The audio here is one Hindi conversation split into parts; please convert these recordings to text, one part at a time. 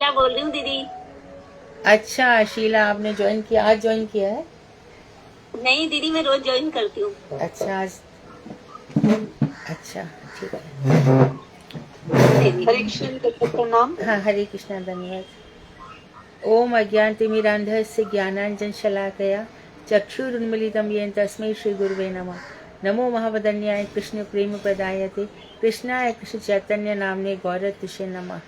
क्या बोल रही हूँ दीदी। अच्छा शीला, आपने ज्वाइन किया? आज ज्वाइन किया है? नहीं दीदी, मैं रोज ज्वाइन करती हूँ। अच्छा आज। अच्छा, ठीक है। दीदी हरे कृष्ण प्रणाम। हाँ, हरे कृष्णा, धन्यवाद। ओम अज्ञानतिमिरान्धस्य ज्ञानाञ्जनशलाकया चक्षुरुन्मीलितं येन तस्मै श्रीगुरुवे नमः। नमो महावदन्याय कृष्णप्रेमप्रदायते कृष्णाय कृष्णचैतन्य नाम्ने गौरतुष्ये नमः।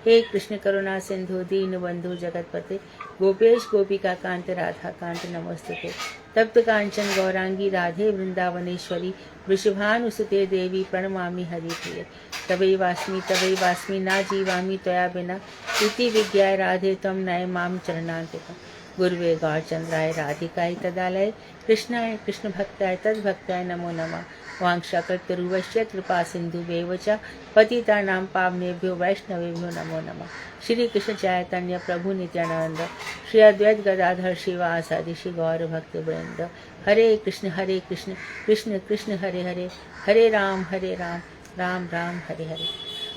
हे कृष्ण करुणा सिंधु दीनबंधु जगतपते गोपेश गोपिका कांत राधा कांत नमस्तुते। तप्त कांचन गौरांगी राधे वृंदावनेश्वरी वृषभानुसुते देवी प्रणमामि हरिप्रिये। तवैवास्मि ना जीवामि त्वया बिना इति विज्ञाय राधे त्वं नय मां चरणान्तिकम्। गुरुवे गौरचन्द्राय राधिकाय तदालय कृष्णाय कृष्णभक्ताय तद्भक्ताय नमो नमः। वाञ्छाकल्पतरुश्च कृपा सिन्धुभ्येव च पतितानां पावनेभ्यो वैष्णवेभ्यो नमो नमः। श्री कृष्ण चैतन्य प्रभु नित्यानंद श्री अद्वैत गदाधर शिवासादि श्री गौर भक्त वृंद। हरे कृष्ण कृष्ण कृष्ण हरे हरे, हरे राम राम राम हरे हरे।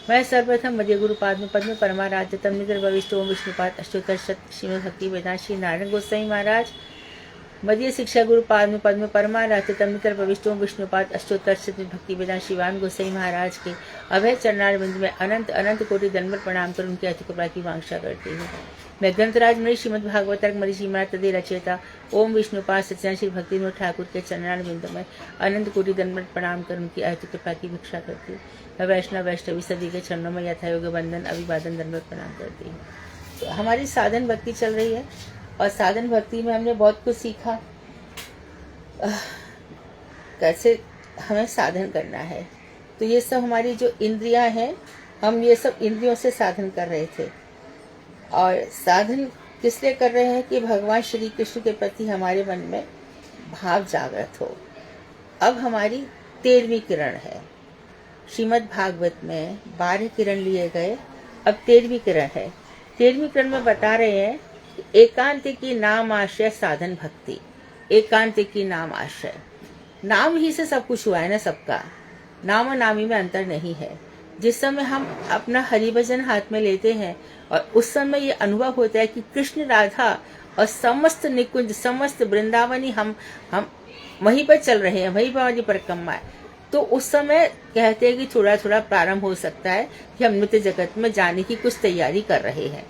मैं सर्वप्रथम मध्य गुरु पाद पद्म परमाराध्य तमिद्र भविष्ठ ओम विष्णुपाद अष्टोत्तर श्रीमद भक्ति वेदांत श्री नारायण गोसाई महाराज मध्य शिक्षा गुरु पाद पद्म परमाराध्य तमिद्र भविष्ठ ओम विष्णुपाद अष्टोत्तर श्रीमद भक्ति वेदांत शिवान गोसाई महाराज के अभय चरणारविंद में अनंत अनंत कोटि दंडवत प्रणाम कर उनके अति कृपा की वांछा करती हूँ। मैं ग्रंथराज मणि श्रीमद भागवत मरीजी महाराज तदे रचयिता ओम विष्णुपाद सत्यनारायण श्री भक्ति विनोद ठाकुर के चरणारविंद में अनंत कोटि दंडवत प्रणाम कर उनकी अति कृपा की भिक्षा करती हूँ। मैं वैष्णव वैष्णवी सदी के चरणों में यथायोग बंधन अभिवादन दंडवत प्रणाम करती हूँ। तो हमारी साधन भक्ति चल रही है और साधन भक्ति में हमने बहुत कुछ सीखा। कैसे हमें साधन करना है, तो ये सब हमारी जो इंद्रियां हैं, हम ये सब इंद्रियों से साधन कर रहे थे। और साधन किस लिए कर रहे हैं कि भगवान श्री कृष्ण के प्रति हमारे मन में भाव जागृत हो। अब हमारी 13वीं किरण है। श्रीमद् भागवत में 12 किरण लिए गए, अब 13वीं किरण है। 13वीं किरण में बता रहे हैं कि एकांत की नाम आश्रय साधन भक्ति। एकांत की नाम आश्रय, नाम ही से सब कुछ हुआ है ना, सबका नाम और नामी में अंतर नहीं है। जिस समय हम अपना हरिभजन हाथ में लेते हैं और उस समय ये अनुभव होता है कि कृष्ण राधा और समस्त निकुंज समस्त वृंदावनी हम वहीं पर चल रहे हैं, वहीं पर हमारी परिक्रमा है, तो उस समय कहते हैं कि थोड़ा थोड़ा प्रारंभ हो सकता है कि हम नृत्य जगत में जाने की कुछ तैयारी कर रहे हैं।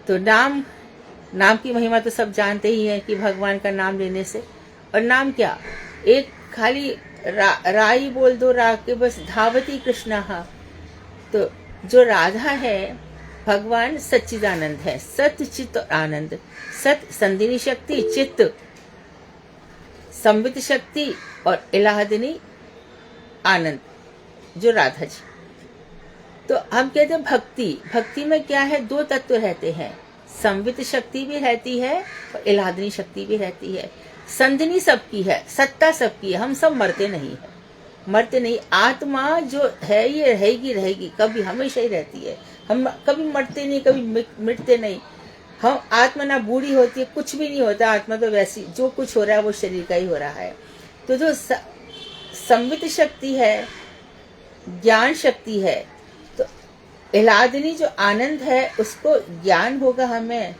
तो नाम की महिमा तो सब जानते ही हैं कि भगवान का नाम लेने से, और नाम क्या, एक खाली राई बोल दो, रा के बस धावती कृष्णा। तो जो राधा है, भगवान सच्चिदानंद है, सत्य चित्त आनंद। सत संधिनी शक्ति, चित्त संवित शक्ति और इलाहदिनी आनंद, जो राधा जी। तो हम कहते हैं भक्ति में क्या है, 2 तत्व रहते हैं, संवित शक्ति भी रहती है और इलाहदिनी शक्ति भी रहती है। संधिनी सबकी है, सत्ता सबकी है, हम सब मरते नहीं। आत्मा जो है ये रहेगी, कभी हमेशा ही रहती है। हम कभी मरते नहीं, कभी मिटते नहीं। हम आत्मा ना बूढ़ी होती है, कुछ भी नहीं होता। आत्मा तो वैसी, जो कुछ हो रहा है वो शरीर का ही हो रहा है। तो जो संवित शक्ति है, ज्ञान शक्ति है, तो इलादिनी जो आनंद है, उसको ज्ञान होगा हमें,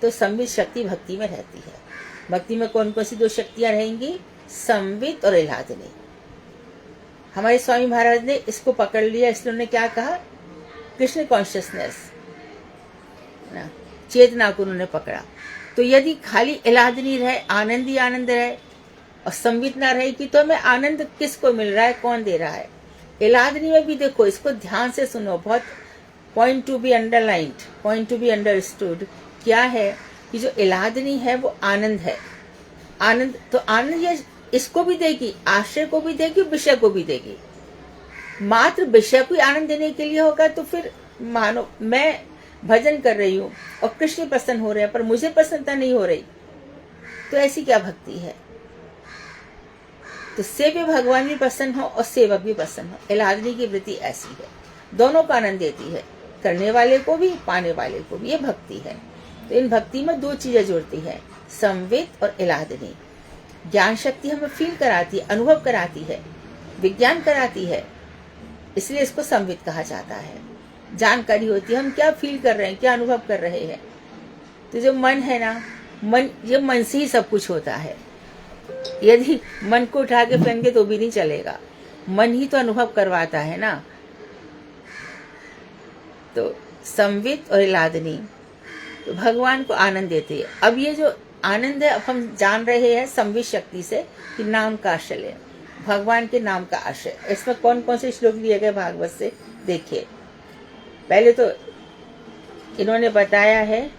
तो संवित शक्ति भक्ति में रहती है। भक्ति में कौन कौन सी 2 शक्तियां रहेंगी, संवित और इलादिनी। हमारे स्वामी महाराज ने इसको पकड़ लिया, इसलिए उन्होंने क्या कहा, कृष्ण कॉन्शियसनेस, चेतना को उन्होंने पकड़ा। तो यदि खाली इलादिनी रहे, आनंद ही आनंद रहे और संवित ना रहेगी, तो हमें आनंद किसको मिल रहा है, कौन दे रहा है। इलादिनी में भी देखो, इसको ध्यान से सुनो, बहुत point to be underlined, point to be understood. क्या है कि जो इलादिनी है वो आनंद है। आनंद तो आनंद ये इसको भी देगी, आश्रय को भी देगी, विषय को भी देगी। मात्र विषय को आनंद देने के लिए होगा तो फिर मानो मैं भजन कर रही हूँ और कृष्ण प्रसन्न हो रहे हैं, पर मुझे प्रसन्नता नहीं हो रही, तो ऐसी क्या भक्ति है। तो सेव्य भगवान भी प्रसन्न हो और सेवक भी प्रसन्न हो। इलादिनी की वृत्ति ऐसी है, दोनों का आनंद देती है, करने वाले को भी, पाने वाले को भी। ये भक्ति है। तो इन भक्ति में 2 चीजें जुड़ती है, संवित और इलादिनी। ज्ञान शक्ति हमें फील कराती है, अनुभव कराती है, विज्ञान कराती है, इसलिए इसको संवित कहा जाता है। जानकारी होती है, हम क्या फील कर रहे हैं, क्या अनुभव कर रहे हैं। तो जो मन है ना, मन, ये मन से ही सब कुछ होता है। यदि मन को उठा के फेंके तो भी नहीं चलेगा, मन ही तो अनुभव करवाता है ना। तो संवित और लादनी तो भगवान को आनंद देती है। अब ये जो आनंद है, अब हम जान रहे हैं संवित शक्ति से कि नाम का आश्रय, भगवान के नाम का आश्रय। इसमें कौन कौन से श्लोक दिए गए भागवत से देखिए। पहले तो इन्होंने बताया है,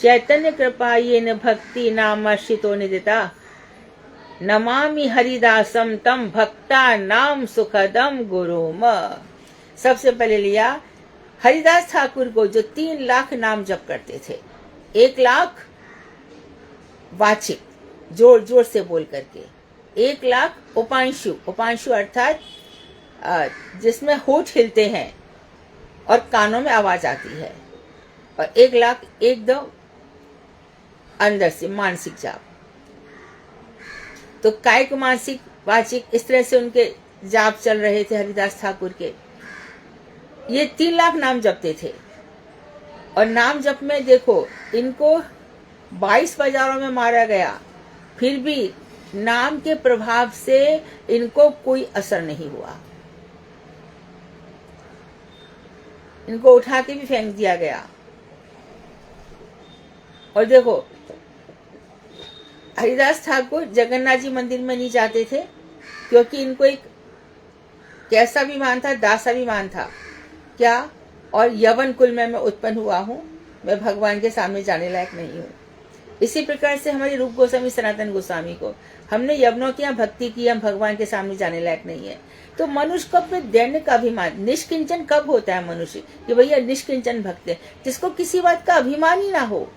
चैतन्य कृपा ये न भक्ति नामाश्रितो निदिता, नमामि हरिदासम तम भक्ता नाम सुखदम गुरुम। सबसे पहले लिया हरिदास ठाकुर को, जो 3 लाख नाम जप करते थे। 1 लाख वाचिक, जोर जोर से बोल करके, 1 लाख उपांशु, उपांशु अर्थात जिसमें होठ हिलते हैं और कानों में आवाज आती है, और 1 लाख एकदम अंदर से मानसिक जाप। तो कायिक मानसिक वाचिक इस तरह से उनके जाप चल रहे थे हरिदास ठाकुर के। ये 3 लाख नाम जपते थे। और नाम जप में देखो, इनको 22 बाजारों में मारा गया, फिर भी नाम के प्रभाव से इनको कोई असर नहीं हुआ। इनको उठा के भी फेंक दिया गया। और देखो, हरिदास ठाकुर जगन्नाथ जी मंदिर में नहीं जाते थे, क्योंकि इनको एक कैसा अभिमान था, दास अभिमान था। क्या? और यवन कुल में मैं उत्पन्न हुआ हूँ, मैं भगवान के सामने जाने लायक नहीं हूँ। इसी प्रकार से हमारे रूप गोस्वामी सनातन गोस्वामी को, हमने यवनों की यहाँ भक्ति की, हम भगवान के सामने जाने लायक नहीं है। तो मनुष्य को अपने दैन्य का अभिमान, निष्किंचन कब होता है मनुष्य कि भैया निष्किंचन भक्त है, जिसको किसी बात का अभिमान ही ना हो।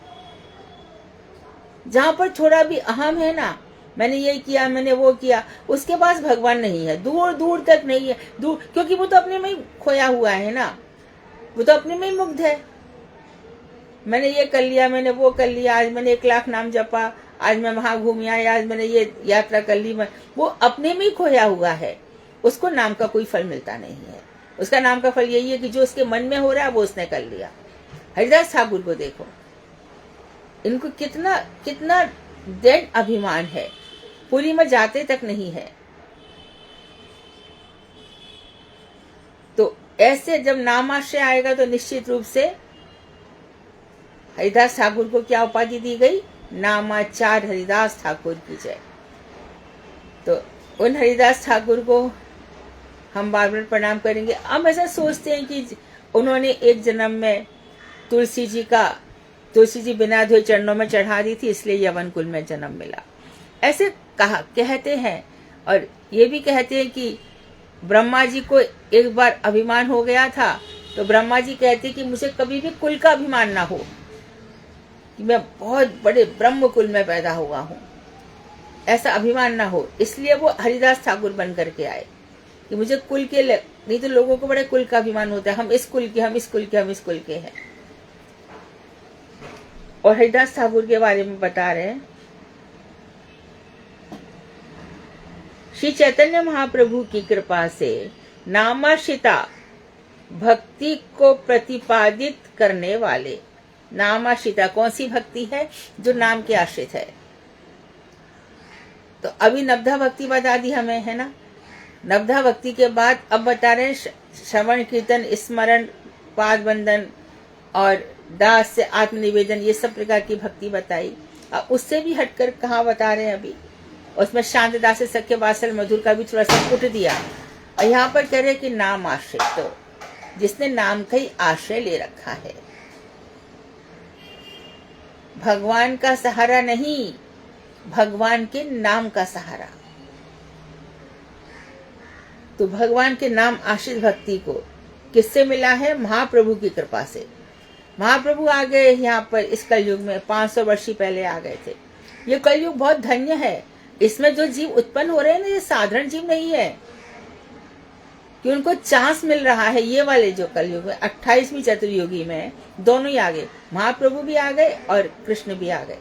जहां पर थोड़ा भी अहम है ना, मैंने ये किया, मैंने वो किया, उसके पास भगवान नहीं है, दूर दूर तक नहीं है, दूर, क्योंकि वो तो अपने में ही खोया हुआ है ना, वो तो अपने में ही मुग्ध है। मैंने ये कर लिया, मैंने वो कर लिया, आज मैंने 1 लाख नाम जपा, आज मैं वहां घूम आया, आज मैंने ये यात्रा कर ली, वो अपने में ही खोया हुआ है। उसको नाम का कोई फल मिलता नहीं है। उसका नाम का फल यही है कि जो उसके मन में हो रहा है वो उसने कर लिया। हरिदास ठाकुर को देखो, इनको कितना कितना दृढ़ अभिमान है, पुरी में जाते तक नहीं है। तो ऐसे जब नामाश्रय आएगा तो निश्चित रूप से हरिदास ठाकुर को क्या उपाधि दी गई? नामाचार हरिदास ठाकुर की जय। तो उन हरिदास ठाकुर को हम बार बार प्रणाम करेंगे। हम ऐसा सोचते हैं कि उन्होंने एक जन्म में तुलसी जी बिना धोए चरणों में चढ़ा दी थी, इसलिए यवन कुल में जन्म मिला, ऐसे कहते हैं। और ये भी कहते हैं कि ब्रह्मा जी को एक बार अभिमान हो गया था, तो ब्रह्मा जी कहते कि मुझे कभी भी कुल का अभिमान ना हो, कि मैं बहुत बड़े ब्रह्म कुल में पैदा हुआ हूँ, ऐसा अभिमान ना हो। इसलिए वो हरिदास ठाकुर बन करके आए कि मुझे कुल के, नहीं तो लोगों को बड़े कुल का अभिमान होता है, हम इस कुल के, हम इस कुल के, हम इस कुल के हैं। और हरिदास ठाकुर के बारे में बता रहे हैं, श्री चैतन्य महाप्रभु की कृपा से नामाश्रिता भक्ति को प्रतिपादित करने वाले। नामाश्रिता कौन सी भक्ति है? जो नाम के आश्रित है। तो अभी नवधा भक्ति बता दी हमें, है ना। नवधा भक्ति के बाद अब बता रहे हैं श्रवण कीर्तन स्मरण पाद बंदन और दास से आत्मनिवेदन, ये सब प्रकार की भक्ति बताई। अब उससे भी हटकर कहाँ बता रहे हैं अभी, उसमें शांत दास से सख्य वात्सल मधुर का भी थोड़ा सा पुट दिया। और यहाँ पर कह रहे कि नाम आश्रय, तो जिसने नाम का ही आश्रय ले रखा है, भगवान का सहारा नहीं, भगवान के नाम का सहारा। तो भगवान के नाम आश्रित भक्ति को किससे मिला है? महाप्रभु की कृपा से। महाप्रभु आ गए यहाँ पर इस कलयुग में, 500 वर्ष पहले आ गए थे। ये कलयुग बहुत धन्य है। इसमें जो जीव उत्पन्न हो रहे हैं ना, ये साधारण जीव नहीं है कि उनको चांस मिल रहा है। ये वाले जो कलयुग में 28वीं चतुर्युगी में दोनों ही आ गए, महाप्रभु भी आ गए और कृष्ण भी आ गए।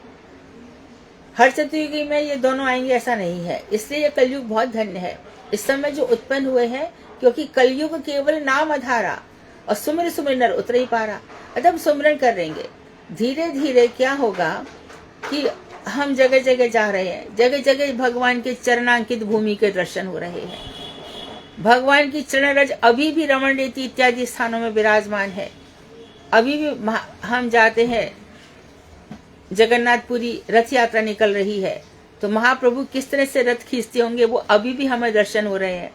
हर चतुर्युगी में ये दोनों आएंगे ऐसा नहीं है, इसलिए ये कलयुग बहुत धन्य है। इस समय जो उत्पन्न हुए हैं, क्योंकि कलयुग केवल नाम आधारा, और सुमिर सुमिर नर उतर ही पा रहा। अतः हम सुमिरन कर रहेंगे, धीरे धीरे क्या होगा कि हम जगह जगह जा रहे हैं, जगह जगह भगवान के चरणांकित भूमि के दर्शन हो रहे हैं। भगवान की चरण रज अभी भी रमण रेती इत्यादि स्थानों में विराजमान है। अभी भी हम जाते हैं, जगन्नाथपुरी रथ यात्रा निकल रही है, तो महाप्रभु किस तरह से रथ खींचते होंगे वो अभी भी हमें दर्शन हो रहे हैं।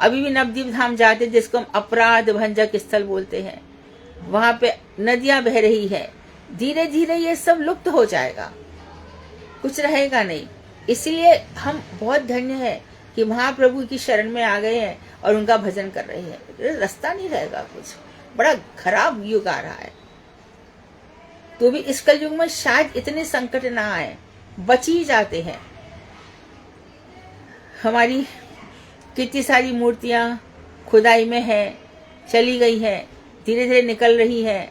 अभी भी नवद्वीप धाम जाते, जिसको हम अपराध भंजक स्थल बोलते हैं, वहां पे नदियां बह रही है। धीरे धीरे ये सब लुप्त हो जाएगा, कुछ रहेगा नहीं। इसलिए हम बहुत धन्य है कि महाप्रभु की शरण में आ गए हैं और उनका भजन कर रहे हैं। रास्ता नहीं रहेगा, कुछ बड़ा खराब युग आ रहा है। तो भी इस कलयुग में शायद इतने संकट ना आए, बच ही जाते हैं। हमारी कितनी सारी मूर्तियां खुदाई में है, चली गई है, धीरे धीरे निकल रही है।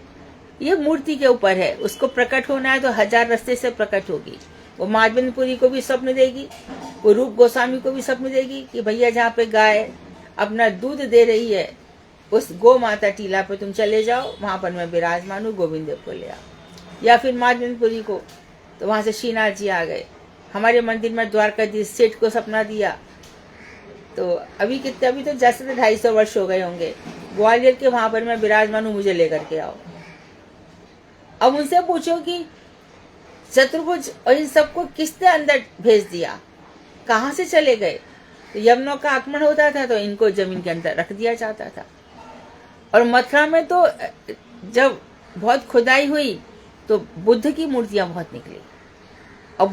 ये मूर्ति के ऊपर है, उसको प्रकट होना है तो 1000 रास्ते से प्रकट होगी। वो माधवनपुरी को भी स्वप्न देगी, वो रूप गोस्वामी को भी स्वप्न देगी कि भैया जहाँ पे गाय अपना दूध दे रही है, उस गो माता टीला पे तुम चले जाओ, वहां पर मैं विराजमान हूँ, गोविंद देव को ले आओ। या फिर माधवनपुरी को, तो वहां से श्रीनाथ जी आ गए। हमारे मंदिर में द्वारकाधीश सेठ को सपना दिया, तो अभी तो जैसे 250 वर्ष हो गए होंगे, ग्वालियर के वहां पर मैं विराजमान हूँ, मुझे लेकर के आओ। अब उनसे पूछो कि चतुर्भुज और इन सबको किसने अंदर भेज दिया, कहाँ से चले गए? तो यवनों का आक्रमण होता था तो इनको जमीन के अंदर रख दिया जाता था। और मथुरा में तो जब बहुत खुदाई हुई तो बुद्ध की मूर्तियां बहुत निकली। और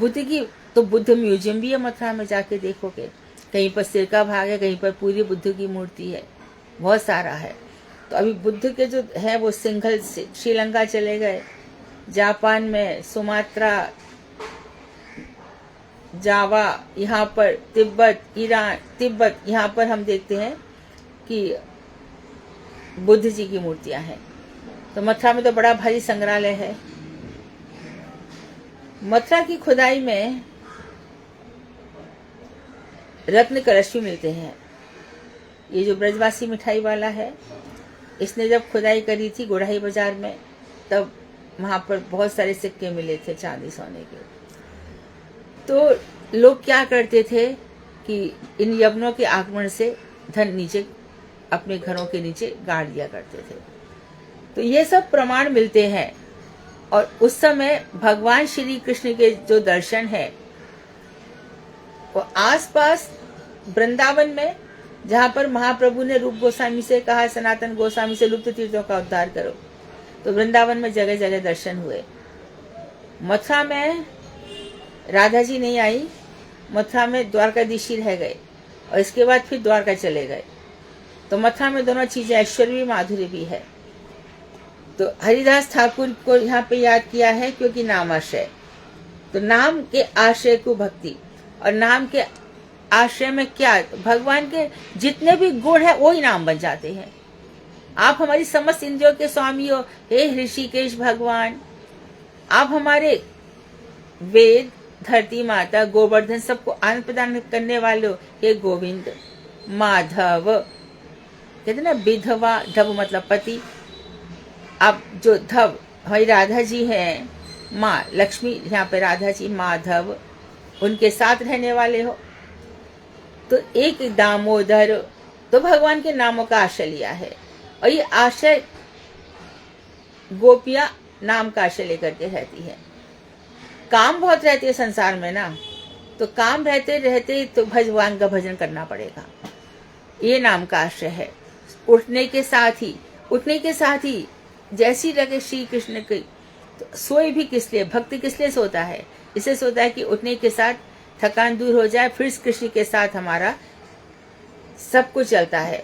बुद्ध म्यूजियम भी है मथुरा में, जाके देखोगे, कहीं पर सिर का भाग है, कहीं पर पूरी बुद्ध की मूर्ति है, बहुत सारा है। तो अभी बुद्ध के जो है वो सिंघल श्रीलंका चले गए, जापान में सुमात्रा, जावा, यहाँ पर तिब्बत, ईरान, तिब्बत, यहाँ पर हम देखते हैं कि बुद्ध जी की मूर्तियां हैं। तो मथुरा में तो बड़ा भारी संग्रहालय है। मथुरा की खुदाई में रत्न कलश भी मिलते हैं। ये जो ब्रजवासी मिठाई वाला है, इसने जब खुदाई करी थी गोढ़ाई बाजार में, तब वहां पर बहुत सारे सिक्के मिले थे चांदी सोने के। तो लोग क्या करते थे कि इन यवनों के आगमन से धन नीचे अपने घरों के नीचे गाड़ दिया करते थे। तो ये सब प्रमाण मिलते हैं। और उस समय भगवान श्री कृष्ण के जो दर्शन है वो आसपास वृंदावन में, जहां पर महाप्रभु ने रूप गोस्वामी से कहा, सनातन गोस्वामी से लुप्त तीर्थों का उद्धार करो, तो वृंदावन में जगह जगह दर्शन हुए। मथुरा में राधा जी नहीं आई, मथुरा में द्वारकाधीश रह गए और इसके बाद फिर द्वारका चले गए। तो मथुरा में दोनों चीजें, ऐश्वर्य भी माधुर्य भी है। तो हरिदास ठाकुर को यहाँ पे याद किया है क्योंकि नाम आश्रय, तो नाम के आश्रय को भक्ति, और नाम के आश्रय में क्या, भगवान के जितने भी गुण है वो ही नाम बन जाते हैं। आप हमारी समस्त इंद्रियों के स्वामी हो हे ऋषिकेश भगवान, आप हमारे वेद, धरती माता, गोवर्धन सबको आनंद प्रदान करने वाले हो हे गोविंद। माधव कहते ना, विधवा, धव मतलब पति। अब जो धव हमारी राधा जी हैं, माँ लक्ष्मी, यहाँ पे राधा जी, माधव, उनके साथ रहने वाले हो। तो एक दामोदर, तो भगवान के नामों का आश्रय लिया है। और ये आश्रय गोपियां नाम का आश्रय लेकर के रहती है। काम बहुत रहते है संसार में ना, तो काम रहते रहते तो भगवान का भजन करना पड़ेगा। ये नाम का आश्रय है। उठने के साथ ही जैसी लगे श्री कृष्ण की, तो सोए भी किस लिए, भक्ति किस लिए सोता है? इसे सोता है कि उठने के साथ थकान दूर हो जाए, फिर कृष्ण के साथ हमारा सब कुछ चलता है।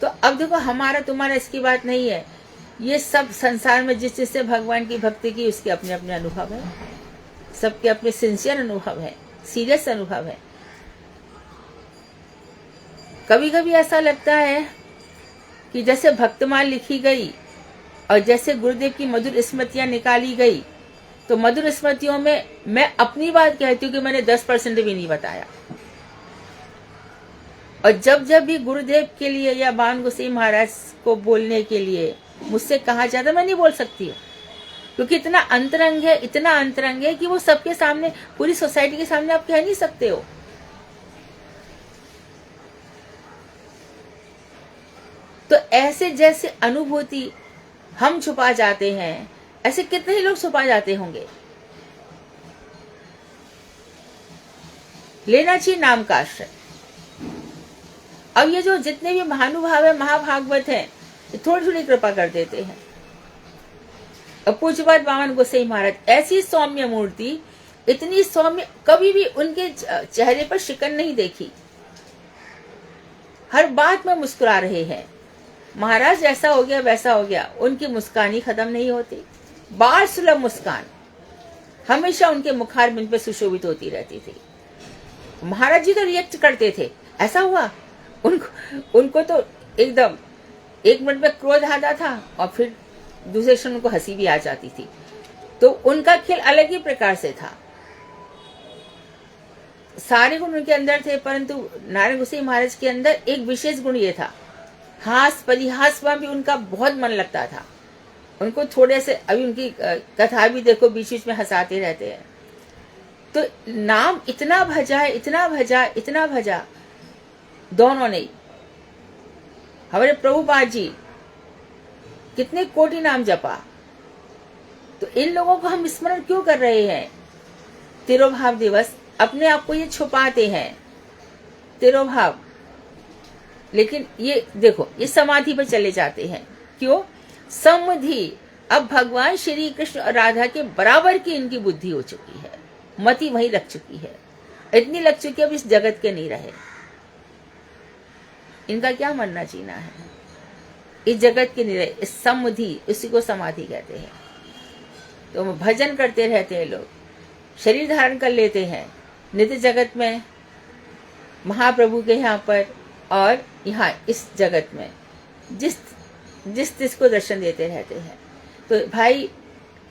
तो अब देखो, हमारा तुम्हारा इसकी बात नहीं है। ये सब संसार में जिस जिससे भगवान की भक्ति की, उसके अपने अपने अनुभव है, सबके अपने सिंसियर अनुभव है, सीरियस अनुभव है। कभी कभी ऐसा लगता है कि जैसे भक्तमाल लिखी गई और जैसे गुरुदेव की मधुर स्मृतियां निकाली गई, तो मधुर स्मृतियों में मैं अपनी बात कहती हूँ कि मैंने 10% भी नहीं बताया। और जब जब भी गुरुदेव के लिए या बाण गोसाई महाराज को बोलने के लिए मुझसे कहा जाता, मैं नहीं बोल सकती हूँ, क्योंकि इतना अंतरंग है, इतना अंतरंग है कि वो सबके सामने, पूरी सोसाइटी के सामने आप कह नहीं सकते हो। तो ऐसे जैसे अनुभूति हम छुपा जाते हैं, ऐसे कितने ही लोग छुपा जाते होंगे। लेना चाहिए नाम का आश्रय। अब ये जो जितने भी महानुभाव है, महाभागवत है, थोड़ी थोड़ी कृपा कर देते हैं। अब पूज्यपाद वामन गोसाई महाराज, ऐसी सौम्य मूर्ति, इतनी सौम्य, कभी भी उनके चेहरे पर शिकन नहीं देखी, हर बात में मुस्कुरा रहे हैं। महाराज ऐसा हो गया वैसा हो गया, उनकी मुस्कान ही खत्म नहीं होती, बार सुलभ मुस्कान हमेशा उनके मुखारबिंद पे सुशोभित होती रहती थी। महाराज जी तो रिएक्ट करते थे, ऐसा हुआ, उनको तो एकदम 1 मिनट में क्रोध आता था और फिर दूसरे क्षण उनको हंसी भी आ जाती थी। तो उनका खेल अलग ही प्रकार से था। सारे गुण उनके अंदर थे, परंतु नारायण गोसाई महाराज के अंदर एक विशेष गुण ये था, हास परिहास में भी उनका बहुत मन लगता था। उनको थोड़े से, अभी उनकी कथा भी देखो, बीच बीच में हंसाते रहते हैं। तो नाम इतना भजा है, इतना भजा, इतना भजा, दोनों ने। हमारे प्रभुपाद जी कितने कोटि नाम जपा। तो इन लोगों को हम स्मरण क्यों कर रहे हैं? तिरोभाव दिवस, अपने आप को ये छुपाते हैं, तिरोभाव। लेकिन ये देखो, ये समाधि पर चले जाते हैं। क्यों? समाधि। अब भगवान श्री कृष्ण और राधा के बराबर की इनकी बुद्धि हो चुकी है, मति वहीं लग चुकी है, इतनी लग चुकी है अब इस जगत के नहीं रहे। इनका क्या मरना जीना है, इस जगत के नहीं रहे, इस समाधि, उसी को समाधि कहते हैं। तो भजन करते रहते हैं लोग, शरीर धारण कर लेते हैं नित्य जगत में, महाप्रभु के यहाँ पर और यहाँ इस जगत में, जिस को दर्शन देते रहते हैं। तो भाई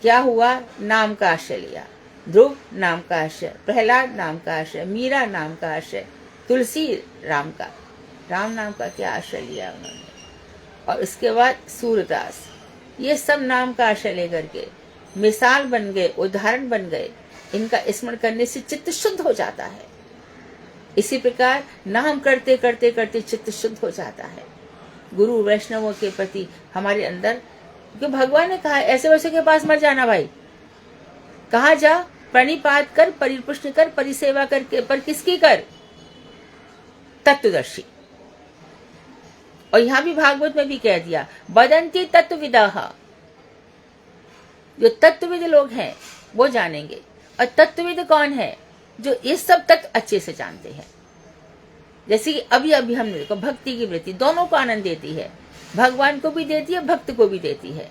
क्या हुआ? नाम का आश्रय लिया। ध्रुव नाम का आश्रय, प्रहलाद नाम का आश्रय, मीरा नाम का आश्रय, तुलसी राम नाम का क्या आश्रय लिया उन्होंने। और उसके बाद सूरदास, ये सब नाम का आश्रय लेकर के मिसाल बन गए, उदाहरण बन गए। इनका स्मरण करने से चित्त शुद्ध हो जाता है। इसी प्रकार नाम करते करते करते चित्त शुद्ध हो जाता है। गुरु वैष्णवों के प्रति हमारे अंदर, क्योंकि भगवान ने कहा ऐसे वैसे के पास मत जाना भाई, कहा जा प्रणिपात कर, परिपुष्ट कर, परिसेवा करके, पर किसकी कर? तत्वदर्शी। और यहां भी भागवत में भी कह दिया, बदंती तत्वविदाः, जो तत्वविद लोग हैं वो जानेंगे। और तत्वविद कौन है? जो ये सब तत्व अच्छे से जानते हैं। जैसे कि अभी अभी हमने देखो, भक्ति की वृत्ति दोनों को आनंद देती है, भगवान को भी देती है, भक्त को भी देती है।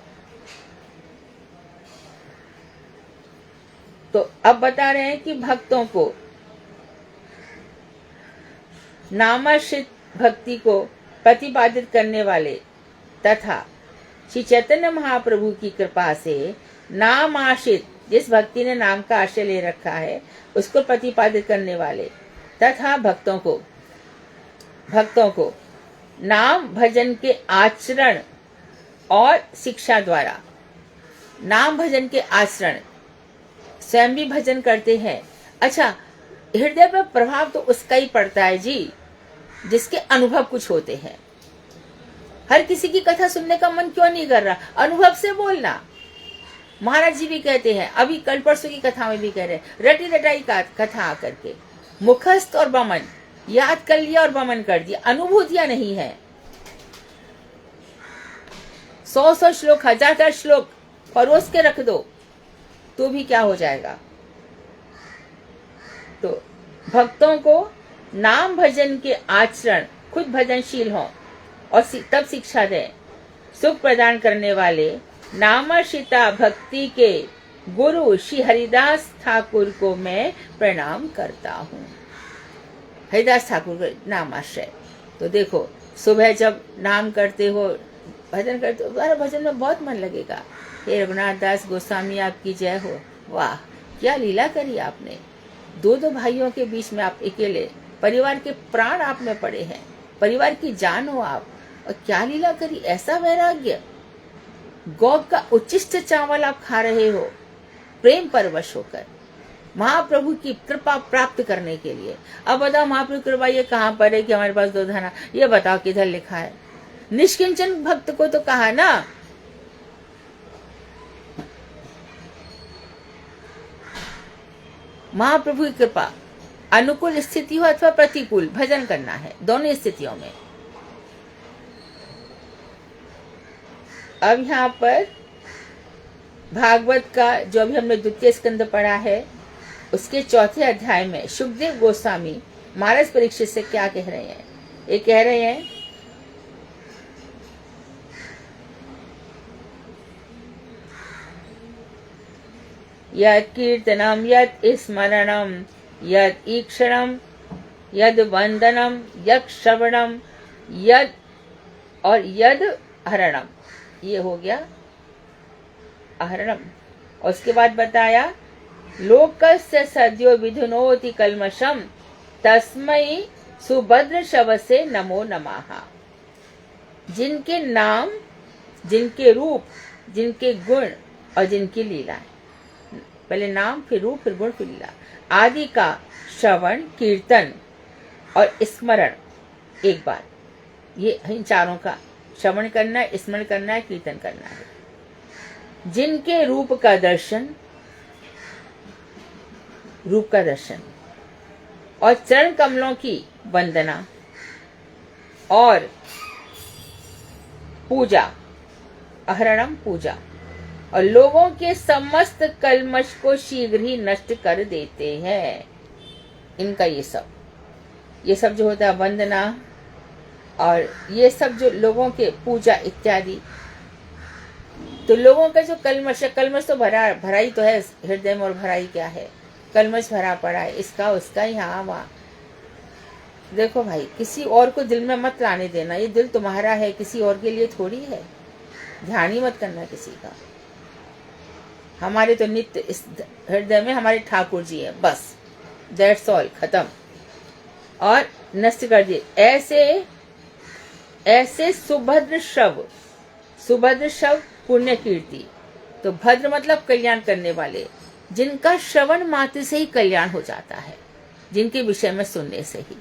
तो अब बता रहे हैं कि भक्तों को, नामाश्रित भक्ति को प्रतिपादित करने वाले तथा श्री चैतन्य महाप्रभु की कृपा से नाम आश्रित, जिस भक्ति ने नाम का आश्रय ले रखा है, उसको प्रतिपादित करने वाले तथा भक्तों को नाम भजन के आचरण और शिक्षा द्वारा, नाम भजन के आचरण, स्वयं भी भजन करते हैं। अच्छा, हृदय पर प्रभाव तो उसका ही पड़ता है जी, जिसके अनुभव कुछ होते हैं। हर किसी की कथा सुनने का मन क्यों नहीं कर रहा? अनुभव से बोलना। महाराज जी भी कहते हैं, अभी कल परसों की कथा में भी कह रहे हैं, रटी रटाई कथा आकर के मुखस्थ और बमन, याद कर लिया और बमन कर दिया, अनुभूतियां नहीं है। 100 श्लोक, 1000 श्लोक परोस के रख दो तो भी क्या हो जाएगा। तो भक्तों को नाम भजन के आचरण, खुद भजनशील हों और तब शिक्षा दें। सुख प्रदान करने वाले नामाश्रिता भक्ति के गुरु श्री हरिदास ठाकुर को मैं प्रणाम करता हूँ। हरिदास ठाकुर का नामाश्रय। तो देखो, सुबह जब नाम करते हो, भजन करते हो, तुम्हारा भजन में बहुत मन लगेगा। हे रघुनाथ दास गोस्वामी आपकी जय हो। वाह, क्या लीला करी आपने। 2 भाइयों के बीच में आप अकेले, परिवार के प्राण आप में पड़े हैं, परिवार की जान हो आप, और क्या लीला करी, ऐसा वैराग्य। गौ का उच्चिष्ट चावल आप खा रहे हो प्रेम परवश होकर, महाप्रभु की कृपा प्राप्त करने के लिए। अब बताओ महाप्रभु कृपा ये कहाँ पर है कि हमारे पास 2 धना, ये बताओ किधर लिखा है? निष्किंचन भक्त को तो कहा ना, महाप्रभु की कृपा अनुकूल स्थिति हो अथवा प्रतिकूल, भजन करना है दोनों स्थितियों में। अब यहाँ पर भागवत का जो अभी हमने द्वितीय स्कंद पढ़ा है, उसके 4थे अध्याय में सुखदेव गोस्वामी महाराज परीक्षित से क्या कह रहे हैं? ये कह रहे हैं, यत् कीर्तनम यत् स्मरणम यत् ईक्षणम यद वंदनम यत् श्रवणम यद और यद हरणम, ये हो गया आहरणम। और उसके बाद बताया लोकस्य सद्यो विधुनोति कल्मषम तस्मै सुभद्र शवसे नमो नमः। जिनके नाम, जिनके रूप, जिनके गुण और जिनकी लीला, पहले नाम फिर रूप फिर गुण फिर लीला आदि का श्रवण कीर्तन और स्मरण एक बार, ये इन चारों का श्रवण करना है, स्मरण करना है, कीर्तन करना है। जिनके रूप का दर्शन, रूप का दर्शन और चरण कमलों की वंदना और पूजा, अहरणम पूजा, और लोगों के समस्त कलमश को शीघ्र ही नष्ट कर देते हैं। इनका ये सब जो होता है वंदना और ये सब जो लोगों के पूजा इत्यादि, तो लोगों का जो कलमश है, कलमश तो भरा ही तो है हृदय में, और भरा ही क्या है, कलमश भरा पड़ा है, इसका उसका यहाँ वहाँ। देखो भाई, किसी और को दिल में मत लाने देना, ये दिल तुम्हारा है, किसी और के लिए थोड़ी है। ध्यान ही मत करना किसी का। हमारे तो नित्य इस हृदय में हमारे ठाकुर जी है, बस दैट्स ऑल, खत्म। और नष्ट कर दिए ऐसे सुभद्र शव, सुभद्र शव पुण्य कीर्ति, तो भद्र मतलब कल्याण करने वाले, जिनका श्रवण मात्र से ही कल्याण हो जाता है, जिनके विषय में सुनने से ही।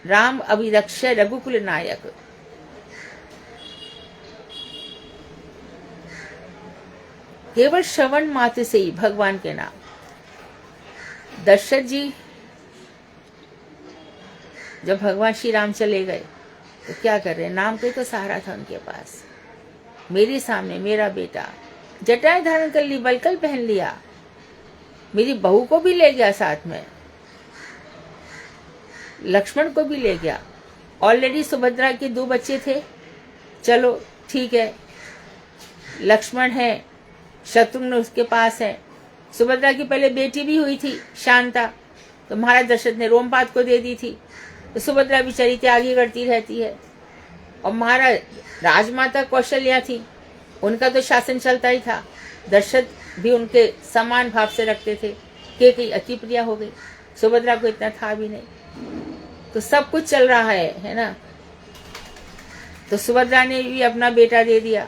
राम अभिरक्षय रघुकुल नायक, केवल श्रवण मात्र से ही भगवान के नाम। दशरथ जी जब भगवान श्री राम चले गए तो क्या कर रहे, नाम का तो सहारा था उनके पास। मेरे सामने मेरा बेटा जटाएं धारण कर ली, बलकल पहन लिया, मेरी बहू को भी ले गया साथ में, लक्ष्मण को भी ले गया। ऑलरेडी सुभद्रा के 2 बच्चे थे, चलो ठीक है, लक्ष्मण है, शत्रुघ्न उसके पास है। सुभद्रा की पहले बेटी भी हुई थी शांता, तो महाराज दशरथ ने रोमपाद को दे दी थी, तो सुभद्रा बेचारी त्यागी करती रहती है। और महाराज राजमाता कौशल्या थी, उनका तो शासन चलता ही था, दशरथ भी उनके समान भाव से रखते थे। कई अति प्रिया हो गई, सुभद्रा को इतना था भी नहीं, तो सब कुछ चल रहा है ना। तो सुभद्रा ने भी अपना बेटा दे दिया,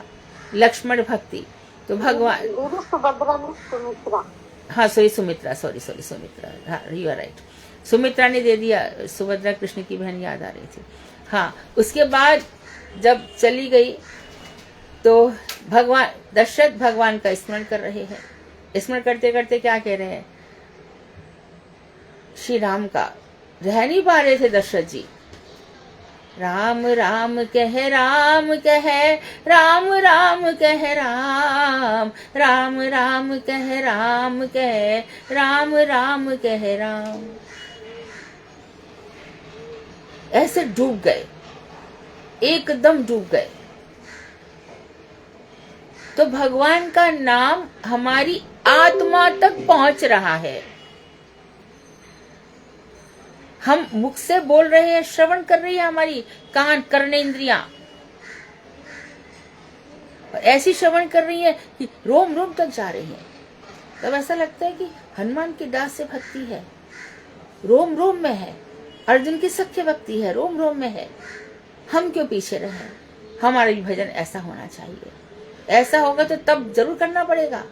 लक्ष्मण भक्ति। तो भगवान सुभद्रा ने सुमित्रा, हाँ सुमित्रा, सॉरी सुमित्रा, हाँ यू आर राइट, सुमित्रा ने दे दिया। सुभद्रा कृष्ण की बहन याद आ रही थी। हाँ, उसके बाद जब चली गई तो भगवान दशरथ भगवान का स्मरण कर रहे हैं। स्मरण करते करते क्या कह रहे हैं, श्री राम का रह नहीं पा रहे थे दशरथ जी। राम राम कह राम कह, राम राम कह राम, राम राम कह राम कह, राम राम कह राम। ऐसे डूब गए, एकदम डूब गए। तो भगवान का नाम हमारी आत्मा तक पहुंच रहा है। हम मुख से बोल रहे हैं, श्रवण कर रही है हमारी कान कर्णेंद्रियां, ऐसी श्रवण कर रही है कि रोम रोम तक जा रही है। तब ऐसा लगता है कि हनुमान की दास से भक्ति है, रोम रोम में है। अर्जुन की सख्य भक्ति है, रोम रोम में है। हम क्यों पीछे रहे, हमारा भी भजन ऐसा होना चाहिए। ऐसा होगा तो तब जरूर करना पड़ेगा।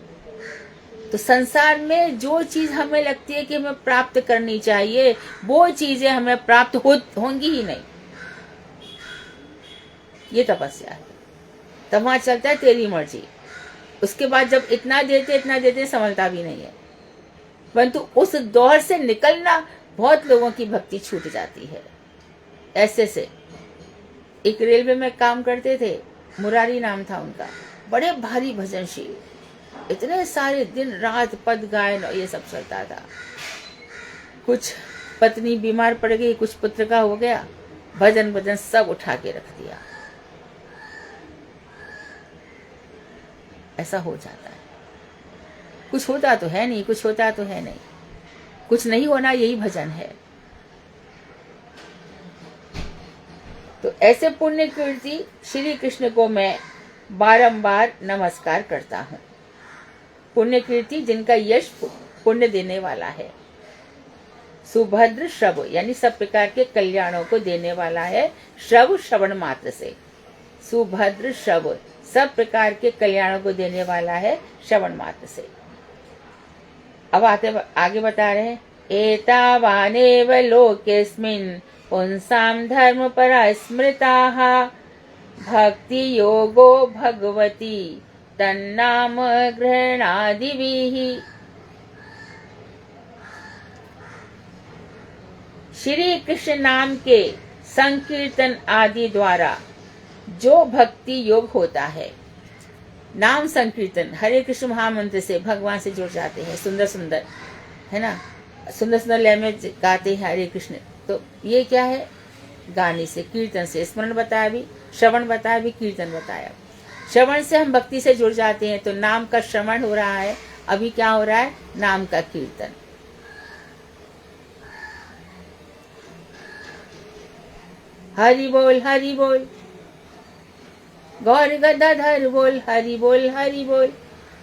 तो संसार में जो चीज हमें लगती है कि हमें प्राप्त करनी चाहिए, वो चीजें हमें प्राप्त होंगी ही नहीं। ये तपस्या है। तब वहां चलता है तेरी मर्जी। उसके बाद जब इतना देते संभलता भी नहीं है। परंतु उस दौर से निकलना, बहुत लोगों की भक्ति छूट जाती है। ऐसे से एक रेलवे में काम करते थे, मुरारी नाम था उनका, बड़े भारी भजनशील, इतने सारे दिन रात पद गायन ये सब चलता था। कुछ पत्नी बीमार पड़ गई, कुछ पुत्र का हो गया, भजन सब उठा के रख दिया। ऐसा हो जाता है। कुछ होता तो है नहीं, कुछ होता तो है नहीं, कुछ नहीं होना यही भजन है। तो ऐसे पुण्य कीर्ति श्री कृष्ण को मैं बारंबार नमस्कार करता हूँ। पुण्य कीर्ति जिनका यश पुण्य देने वाला है। सुभद्र श्रव यानी सब प्रकार के कल्याणों को देने वाला है। श्रव श्रवण मात्र से, सुभद्र श्रव सब प्रकार के कल्याणों को देने वाला है श्रवण मात्र से। अब आगे बता रहे हैं, एतावानेव लोकेस्मिन् पुंसां धर्मपरा स्मृताः भक्ति योगो भगवती तन्नाम ग्रहणादिभिः। श्री कृष्ण नाम के संकीर्तन आदि द्वारा जो भक्ति योग होता है, नाम संकीर्तन हरे कृष्ण महामंत्र से भगवान से जुड़ जाते हैं। सुंदर सुंदर है ना, सुंदर सुंदर लय में गाते हैं हरे कृष्ण। तो ये क्या है, गाने से, कीर्तन से। स्मरण बताया भी, श्रवण बताया भी, कीर्तन बताया। श्रवण से हम भक्ति से जुड़ जाते हैं, तो नाम का श्रवण हो रहा है। अभी क्या हो रहा है, नाम का कीर्तन। हरि बोल हरि बोल, गौर गदाधर बोल हरि बोल हरि बोल,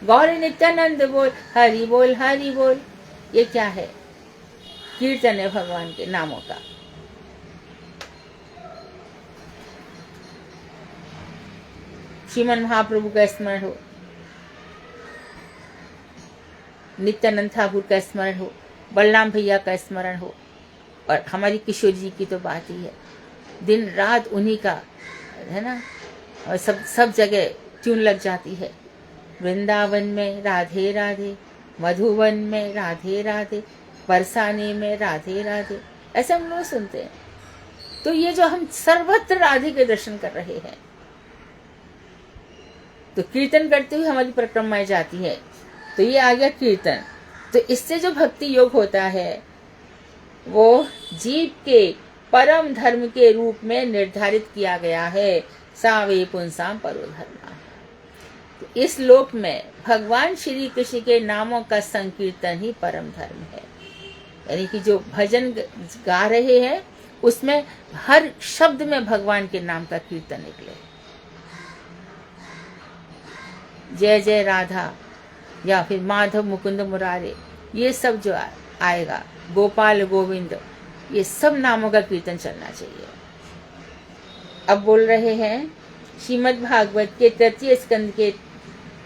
गौर नित्यानंद बोल हरि बोल हरि बोल। ये क्या है, कीर्तन है भगवान के नामों का। श्रीमन महाप्रभु का स्मरण हो, नित्यानंद ठाकुर का स्मरण हो, बलराम भैया का स्मरण हो, और हमारी किशोर जी की तो बात ही है। दिन रात उन्हीं का है ना, और सब जगह ट्यून लग जाती है। वृंदावन में राधे राधे, मधुवन में राधे राधे, बरसाने में राधे राधे, ऐसे हम लोग सुनते हैं। तो ये जो हम सर्वत्र राधे के दर्शन कर रहे हैं, तो कीर्तन करते हुए हमारी परिक्रमाएं जाती है। तो ये आ गया कीर्तन। तो इससे जो भक्ति योग होता है, वो जीव के परम धर्म के रूप में निर्धारित किया गया है। सावे पुंसाम परो धर्मा। तो इस लोक में भगवान श्री कृष्ण के नामों का संकीर्तन ही परम धर्म है। यानी कि जो भजन गा रहे हैं, उसमें हर शब्द में भगवान के नाम का कीर्तन निकले। जय जय राधा या फिर माधव मुकुंद मुरारे, ये सब जो आएगा, गोपाल गोविंद, ये सब नामों का कीर्तन चलना चाहिए। अब बोल रहे हैं श्रीमद् भागवत के 3 स्कंद के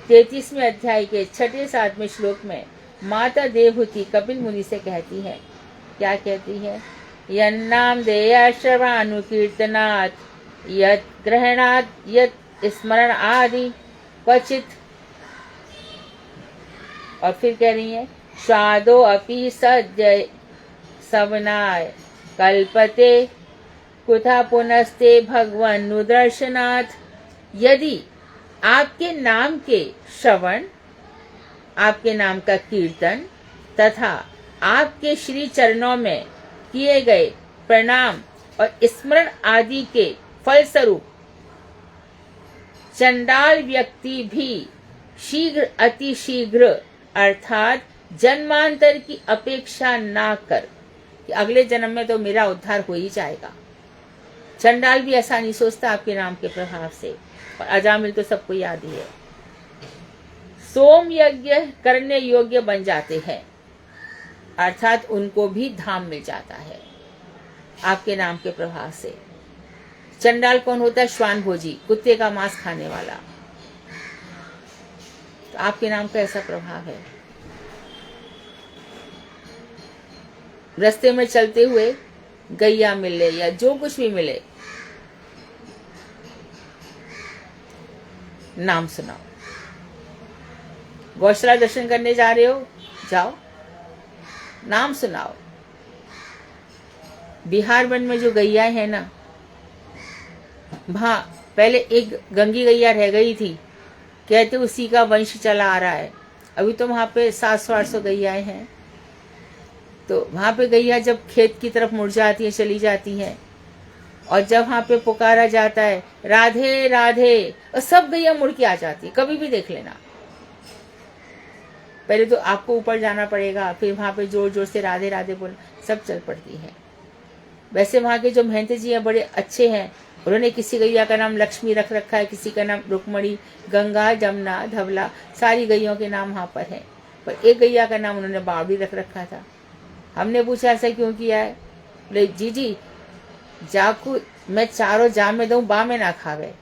33वें अध्याय के 6-7वें श्लोक में माता देवहूति कपिल मुनि से कहती है, क्या कहती है, यन्नाम देया श्रवणानुकीर्तनात् यत् ग्रहणात् यत् स्मरण आदि क्वचित। और फिर कह रही है, स्वादो अपि सद्य सवनाय कल्पते कुथा पुनस्ते भगवन्नुदर्शनाथ। यदि आपके नाम के श्रवण, आपके नाम का कीर्तन तथा आपके श्री चरणों में किए गए प्रणाम और स्मरण आदि के फलस्वरूप चंडाल व्यक्ति भी शीघ्र अति शीघ्र अर्थात जन्मांतर की अपेक्षा ना कर कि अगले जन्म में तो मेरा उद्धार हो ही जाएगा। चंडाल भी ऐसा नहीं सोचता आपके नाम के प्रभाव से, और अजामिल तो सबको याद ही है। सोम यज्ञ करने योग्य बन जाते हैं, अर्थात उनको भी धाम मिल जाता है आपके नाम के प्रभाव से। चंडाल कौन होता है? श्वान भोजी, कुत्ते का मांस खाने वाला। तो आपके नाम का ऐसा प्रभाव है। रास्ते में चलते हुए गैया मिले या जो कुछ भी मिले, नाम सुनाओ। गौशाला दर्शन करने जा रहे हो, जाओ, नाम सुनाओ। बिहार वन में जो गैया है ना, वहां पहले एक गंगी गैया रह गई थी, कहते उसी का वंश चला आ रहा है। अभी तो वहां पे 700-800 गैयाएं हैं। तो वहां पे गैया जब खेत की तरफ मुड़ जाती है, चली जाती है, और जब वहां पे पुकारा जाता है राधे राधे, और सब गैया मुड़ के आ जाती है। कभी भी देख लेना। पहले तो आपको ऊपर जाना पड़ेगा, फिर वहां पे जोर जोर से राधे राधे बोल, सब चल पड़ती है। वैसे वहां के जो महंत जी हैं बड़े अच्छे हैं। उन्होंने किसी गैया का नाम लक्ष्मी रख रखा है, किसी का नाम रुक्मणी, गंगा, जमुना, धवला, सारी गैयों के नाम वहां पर है। पर एक गैया का नाम उन्होंने बावड़ी रख रखा था। हमने पूछा ऐसा क्यों किया है? बोले जी जाकू मैं चारों जा में दूं, बा में ना खावे,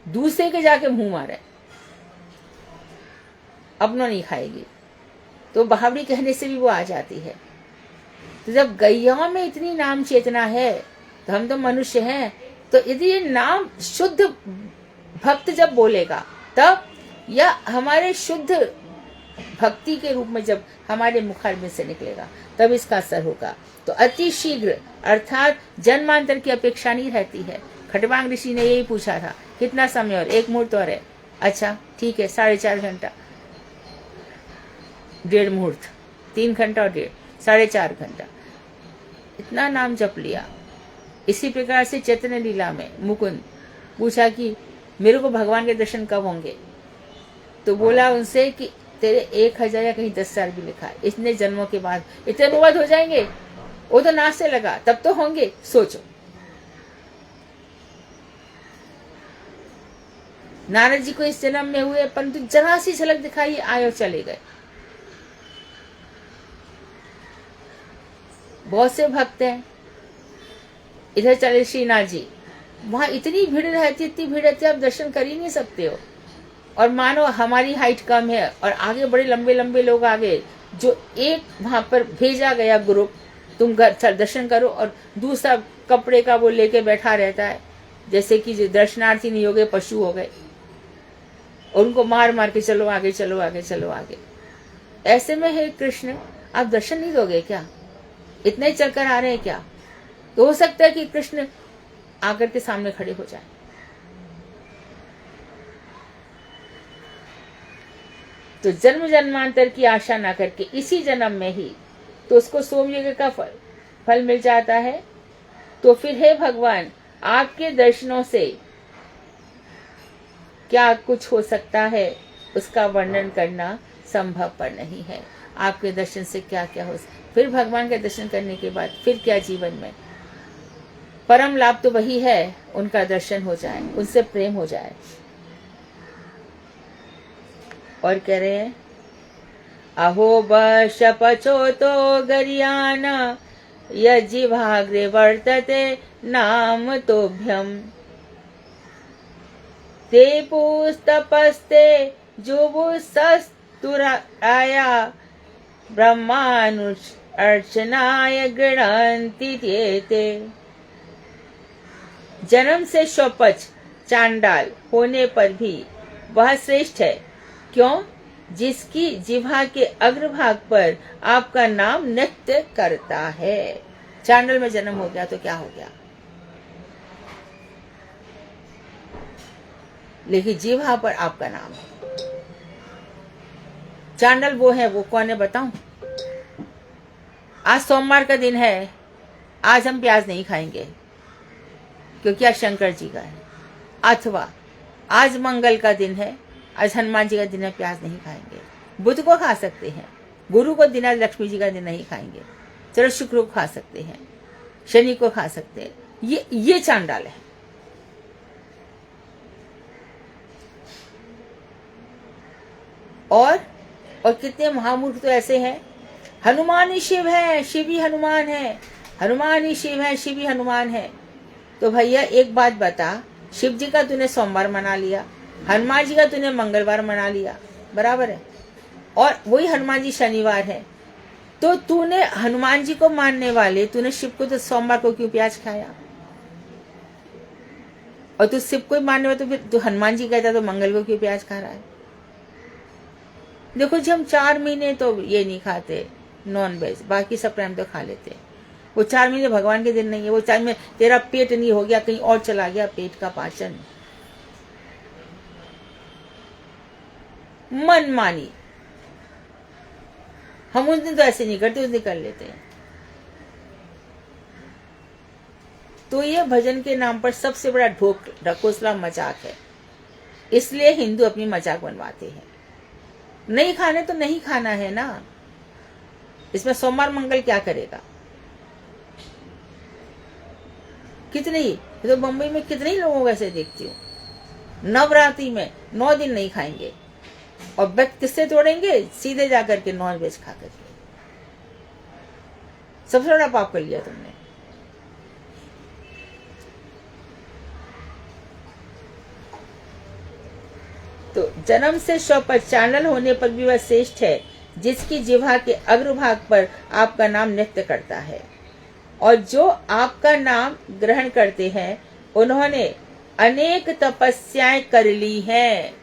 दूसरे के जाके मुंह मारे, अपना नहीं खाएगी। तो बावड़ी कहने से भी वो आ जाती है। तो जब गैया में इतनी नाम चेतना है, तो हम तो मनुष्य हैं, तो यदि ये नाम शुद्ध भक्त जब बोलेगा तब, या हमारे शुद्ध भक्ति के रूप में जब हमारे मुखार में से निकलेगा, तब इसका असर होगा। तो अति शीघ्र अर्थात जन्मांतर की अपेक्षा नहीं रहती है। खटवांग ऋषि ने यही पूछा था, कितना समय और? 1 मुहूर्त और है। अच्छा ठीक है, 4.5 घंटा, 1.5 मुहूर्त, 3 घंटा और 1.5, 4.5 घंटा, इतना नाम जप लिया। इसी प्रकार से चैतन्य लीला में मुकुंद पूछा कि मेरे को भगवान के दर्शन कब होंगे? तो बोला उनसे कि तेरे 1000 या कहीं 10 साल भी लिखा है, इतने जन्मों के बाद इतने अनुवाद हो जाएंगे? वो तो नाच से लगा, तब तो होंगे, सोचो। नारद जी को इस जन्म में हुए, परंतु जरा सी झलक दिखाई, आए और चले गए। बहुत से भक्त हैं। इधर चले श्रीनाथ जी, वहां इतनी भीड़ रहती, इतनी भीड़ रहती, आप दर्शन कर ही नहीं सकते हो। और मानो हमारी हाइट कम है और आगे बड़े लंबे लंबे लोग आगे, जो एक वहां पर भेजा गया ग्रुप, तुम घर दर्शन करो, और दूसरा कपड़े का वो लेके बैठा रहता है, जैसे कि जो दर्शनार्थी नहीं हो गए, पशु हो गए, और उनको मार मार के चलो आगे, चलो आगे, चलो आगे। ऐसे में हे कृष्ण, आप दर्शन नहीं दोगे क्या? इतने ही चलकर आ रहे हैं क्या? तो हो सकता है कि कृष्ण आकर के सामने खड़े हो जाए। तो जन्म जन्मांतर की आशा ना करके इसी जन्म में ही तो उसको सोमयज्ञ का फल मिल जाता है। तो फिर हे भगवान, आपके दर्शनों से क्या कुछ हो सकता है, उसका वर्णन करना संभव पर नहीं है। आपके दर्शन से क्या क्या हो, फिर भगवान के दर्शन करने के बाद फिर क्या जीवन में? परम लाभ तो वही है, उनका दर्शन हो जाए, उनसे प्रेम हो जाए। और कह रहे हैं, अहो बश पचो तो गरियाना यजिभाग्रे वर्तते नाम तोभ्यम ते पुस्तपस्ते जुबुसस्तुराया ब्रह्मानुष अर्चनाय गृणन्ति ते। जन्म से शौपच चांडाल होने पर भी वह श्रेष्ठ है। क्यों? जिसकी जिह्वा के अग्रभाग पर आपका नाम नृत्य करता है। चांडाल में जन्म हो गया तो क्या हो गया, लेकिन जिह्वा पर आपका नाम है। चांडाल वो है, वो कौन है बताऊं? आज सोमवार का दिन है, आज हम प्याज नहीं खाएंगे क्योंकि आज शंकर जी का है। अथवा आज मंगल का दिन है, आज हनुमान जी का दिन है, प्याज नहीं खाएंगे। बुध को खा सकते हैं, गुरु को दिन, आज लक्ष्मी जी का दिन नहीं खाएंगे। चलो शुक्र को खा सकते हैं, शनि को खा सकते हैं। ये चांडाल है। और कितने महामूर्ख तो ऐसे हैं, हनुमान ही शिव है, शिव ही हनुमान है, हनुमान ही शिव है, शिव ही हनुमान है। तो भैया एक बात बता, शिव जी का तूने सोमवार मना लिया, हनुमान जी का तूने मंगलवार मना लिया, बराबर है, और वही हनुमान जी शनिवार है, तो तूने हनुमान जी को मानने वाले तूने शिव को तो सोमवार को क्यों प्याज खाया? और तू शिव को ही मानने वाला तो फिर तू हनुमान जी कहता तो मंगल को क्यों प्याज खा रहा है? देखो जी, हम 4 महीने तो ये नहीं खाते नॉन वेज, बाकी सब टाइम तो खा लेते। वो 4 महीने भगवान के दिन नहीं है, वो 4 महीने तेरा पेट नहीं हो गया, कहीं और चला गया पेट का पाचन, मन मानी। हम उस दिन तो ऐसे नहीं करते, उस दिन कर लेते हैं। तो ये भजन के नाम पर सबसे बड़ा ढकोसला मजाक है, इसलिए हिंदू अपनी मजाक बनवाते हैं। नहीं खाने तो नहीं खाना है ना, इसमें सोमवार मंगल क्या करेगा? कितने ही तो मुंबई में कितने ही लोगों को ऐसे देखती हूँ, नवरात्रि में 9 दिन नहीं खाएंगे, और व्रत किससे तोड़ेंगे? सीधे जाकर के नॉन वेज खा करके। सबसे बड़ा पाप कर लिया तुमने। तो जन्म से शव पर चांडल होने पर भी वह श्रेष्ठ है जिसकी जिह्वा के अग्रभाग पर आपका नाम नृत्य करता है, और जो आपका नाम ग्रहण करते हैं उन्होंने अनेक तपस्याएं कर ली हैं।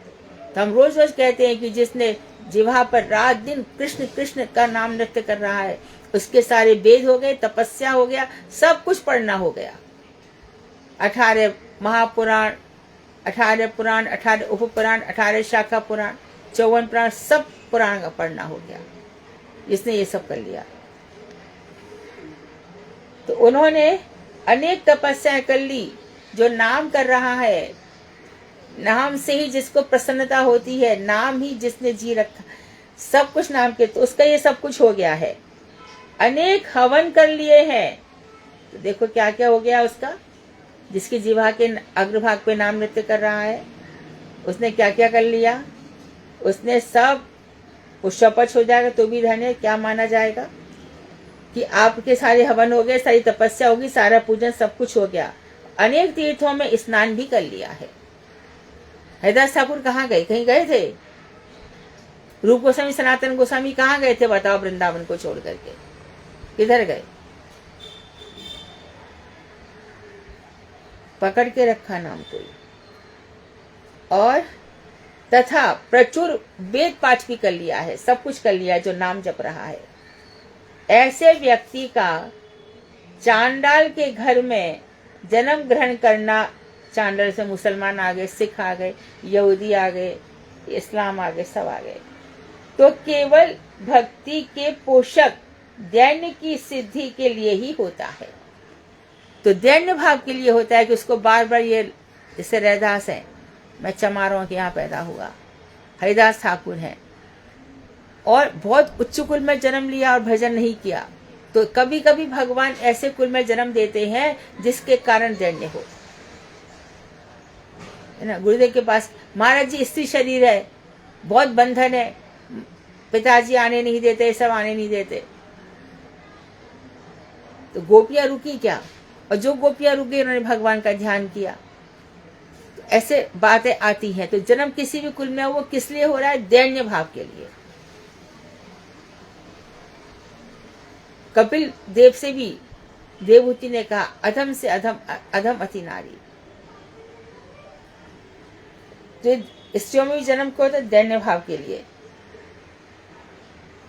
तो हम रोज रोज कहते हैं कि जिसने जिह्वा पर रात दिन कृष्ण कृष्ण का नाम नृत्य कर रहा है, उसके सारे वेद हो गए, तपस्या हो गया, सब कुछ पढ़ना हो गया। 18 महापुराण, 18 पुराण, 18 उपपुराण, 18 शाखा पुराण, 54 पुराण, सब पुराण का पढ़ना हो गया, इसने ये सब कर लिया। तो उन्होंने अनेक तपस्याएं कर ली। जो नाम कर रहा है, नाम से ही जिसको प्रसन्नता होती है, नाम ही जिसने जी रखा, सब कुछ नाम के, तो उसका ये सब कुछ हो गया है। अनेक हवन कर लिए हैं, तो देखो क्या क्या हो गया उसका। जिसकी जिह्वा के अग्रभाग पे नाम नृत्य कर रहा है, उसने क्या क्या कर लिया, उसने सब, उस शपथ हो जाएगा तो भी धन्य। क्या माना जाएगा कि आपके सारे हवन हो गए, सारी तपस्या होगी, सारा पूजन सब कुछ हो गया। अनेक तीर्थों में स्नान भी कर लिया है। हरिदास ठाकुर कहाँ गए? कहीं गए थे? रूप गोस्वामी, सनातन गोस्वामी कहाँ गए थे बताओ? वृंदावन को छोड़ करके किधर गए? पकड़ के रखा नाम कोई। और तथा प्रचुर वेद पाठ भी कर लिया है, सब कुछ कर लिया है जो नाम जप रहा है। ऐसे व्यक्ति का चांडाल के घर में जन्म ग्रहण करना, चांडाल से मुसलमान आ गए, सिख आ गए, यहूदी आ गए, इस्लाम आ गए, सब आ गए, तो केवल भक्ति के पोषक दैन्य की सिद्धि के लिए ही होता है। तो दैन्य भाव के लिए होता है कि उसको बार बार ये, जैसे रैदास है, मैं चमारों के यहाँ पैदा हुआ, हरिदास ठाकुर हैं, और बहुत उच्च कुल में जन्म लिया और भजन नहीं किया, तो कभी कभी भगवान ऐसे कुल में जन्म देते हैं जिसके कारण दैन्य हो, है ना। गुरुदेव के पास महाराज जी स्त्री शरीर है, बहुत बंधन है, पिताजी आने नहीं देते, सब आने नहीं देते, तो गोपियां रुकी क्या? और जो गोपियां रुकी उन्होंने भगवान का ध्यान किया। तो ऐसे बातें आती हैं। तो जन्म किसी भी कुल में हो, वो किस लिए हो रहा है? दैन्य भाव के लिए। कपिल देव से भी देवहूति ने कहा, अधम से अधम, अधम अति नारी। तो स्त्रियों में भी जन्म को होता है दैन्य भाव के लिए।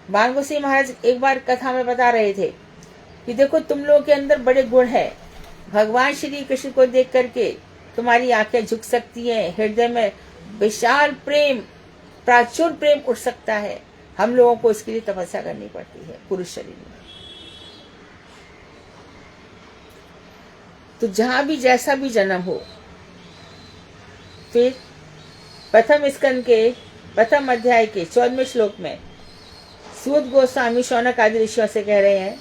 बाणगोसी महाराज एक बार कथा में बता रहे थे कि देखो तुम लोगों के अंदर बड़े गुण है, भगवान श्री कृष्ण को देख करके तुम्हारी आंखें झुक सकती हैं, हृदय में विशाल प्रेम, प्राचुर प्रेम उठ सकता है। हम लोगों को इसके लिए तपस्या करनी पड़ती है पुरुष शरीर में। तो जहां भी जैसा भी जन्म हो, फिर प्रथम स्कंद के प्रथम अध्याय के 14वें श्लोक में सूत गोस्वामी शौनक आदि ऋषियों से कह रहे हैं,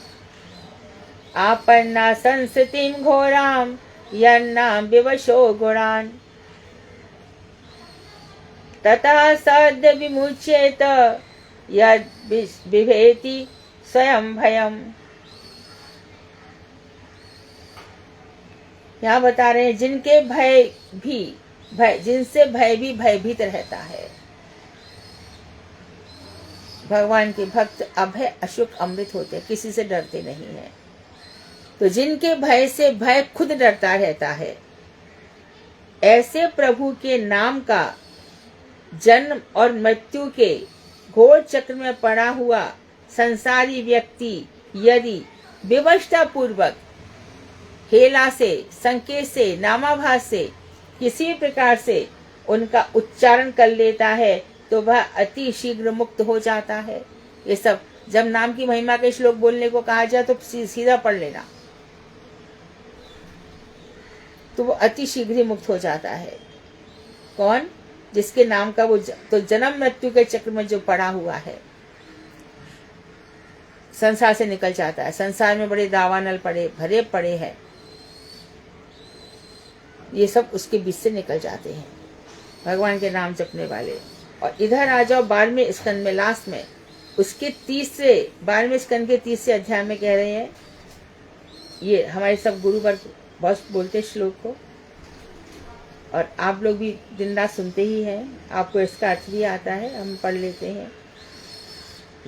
आपन्ना संस्थितिम घोराम यन्नाम विवशो गुणान तथा सद्य विमुच्येत यद विभेति स्वयं भयम। यहाँ बता रहे हैं जिनके जिनसे भय भी भयभीत रहता है। भगवान के भक्त अभय अशुक अमृत होते हैं, किसी से डरते नहीं है। तो जिनके भय से भय खुद डरता रहता है, ऐसे प्रभु के नाम का जन्म और मृत्यु के घोर चक्र में पड़ा हुआ संसारी व्यक्ति यदि विवशता पूर्वक हेला से, संकेत से, नामाभास से किसी भी प्रकार से उनका उच्चारण कर लेता है तो वह अति शीघ्र मुक्त हो जाता है। ये सब जब नाम की महिमा के श्लोक बोलने को कहा जाए तो सीधा पढ़ लेना, तो वो अति शीघ्र ही मुक्त हो जाता है। कौन? जिसके नाम का वो तो जन्म मृत्यु के चक्र में जो पड़ा हुआ है, संसार से निकल जाता है। संसार में बड़े दावानल भरे पड़े हैं, ये सब उसके बीच से निकल जाते हैं भगवान के नाम जपने वाले। और इधर आ जाओ 12वें स्कंद में, लास्ट में उसके 12वें स्कंद के 30 अध्याय में कह रहे हैं, ये हमारे सब गुरु वर्ग बहुत बोलते श्लोक को, और आप लोग भी दिन रात सुनते ही हैं, आपको इसका अर्थ भी आता है, हम पढ़ लेते हैं।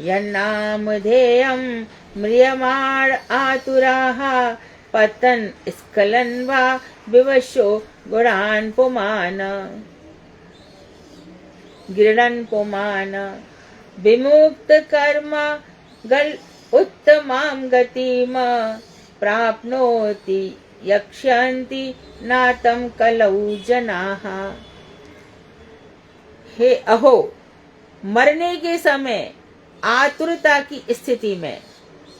यन्नामधेयं म्रियमाण आतुराः पतन स्खलन वा विवशो गुणान् पुमान गृणन् पुमान विमुक्त कर्म गल उत्तमां गतिम प्राप्नोति यक्ष्यन्ति नातं कलौ जनाः। हे अहो, मरने के समय आतुरता की स्थिति में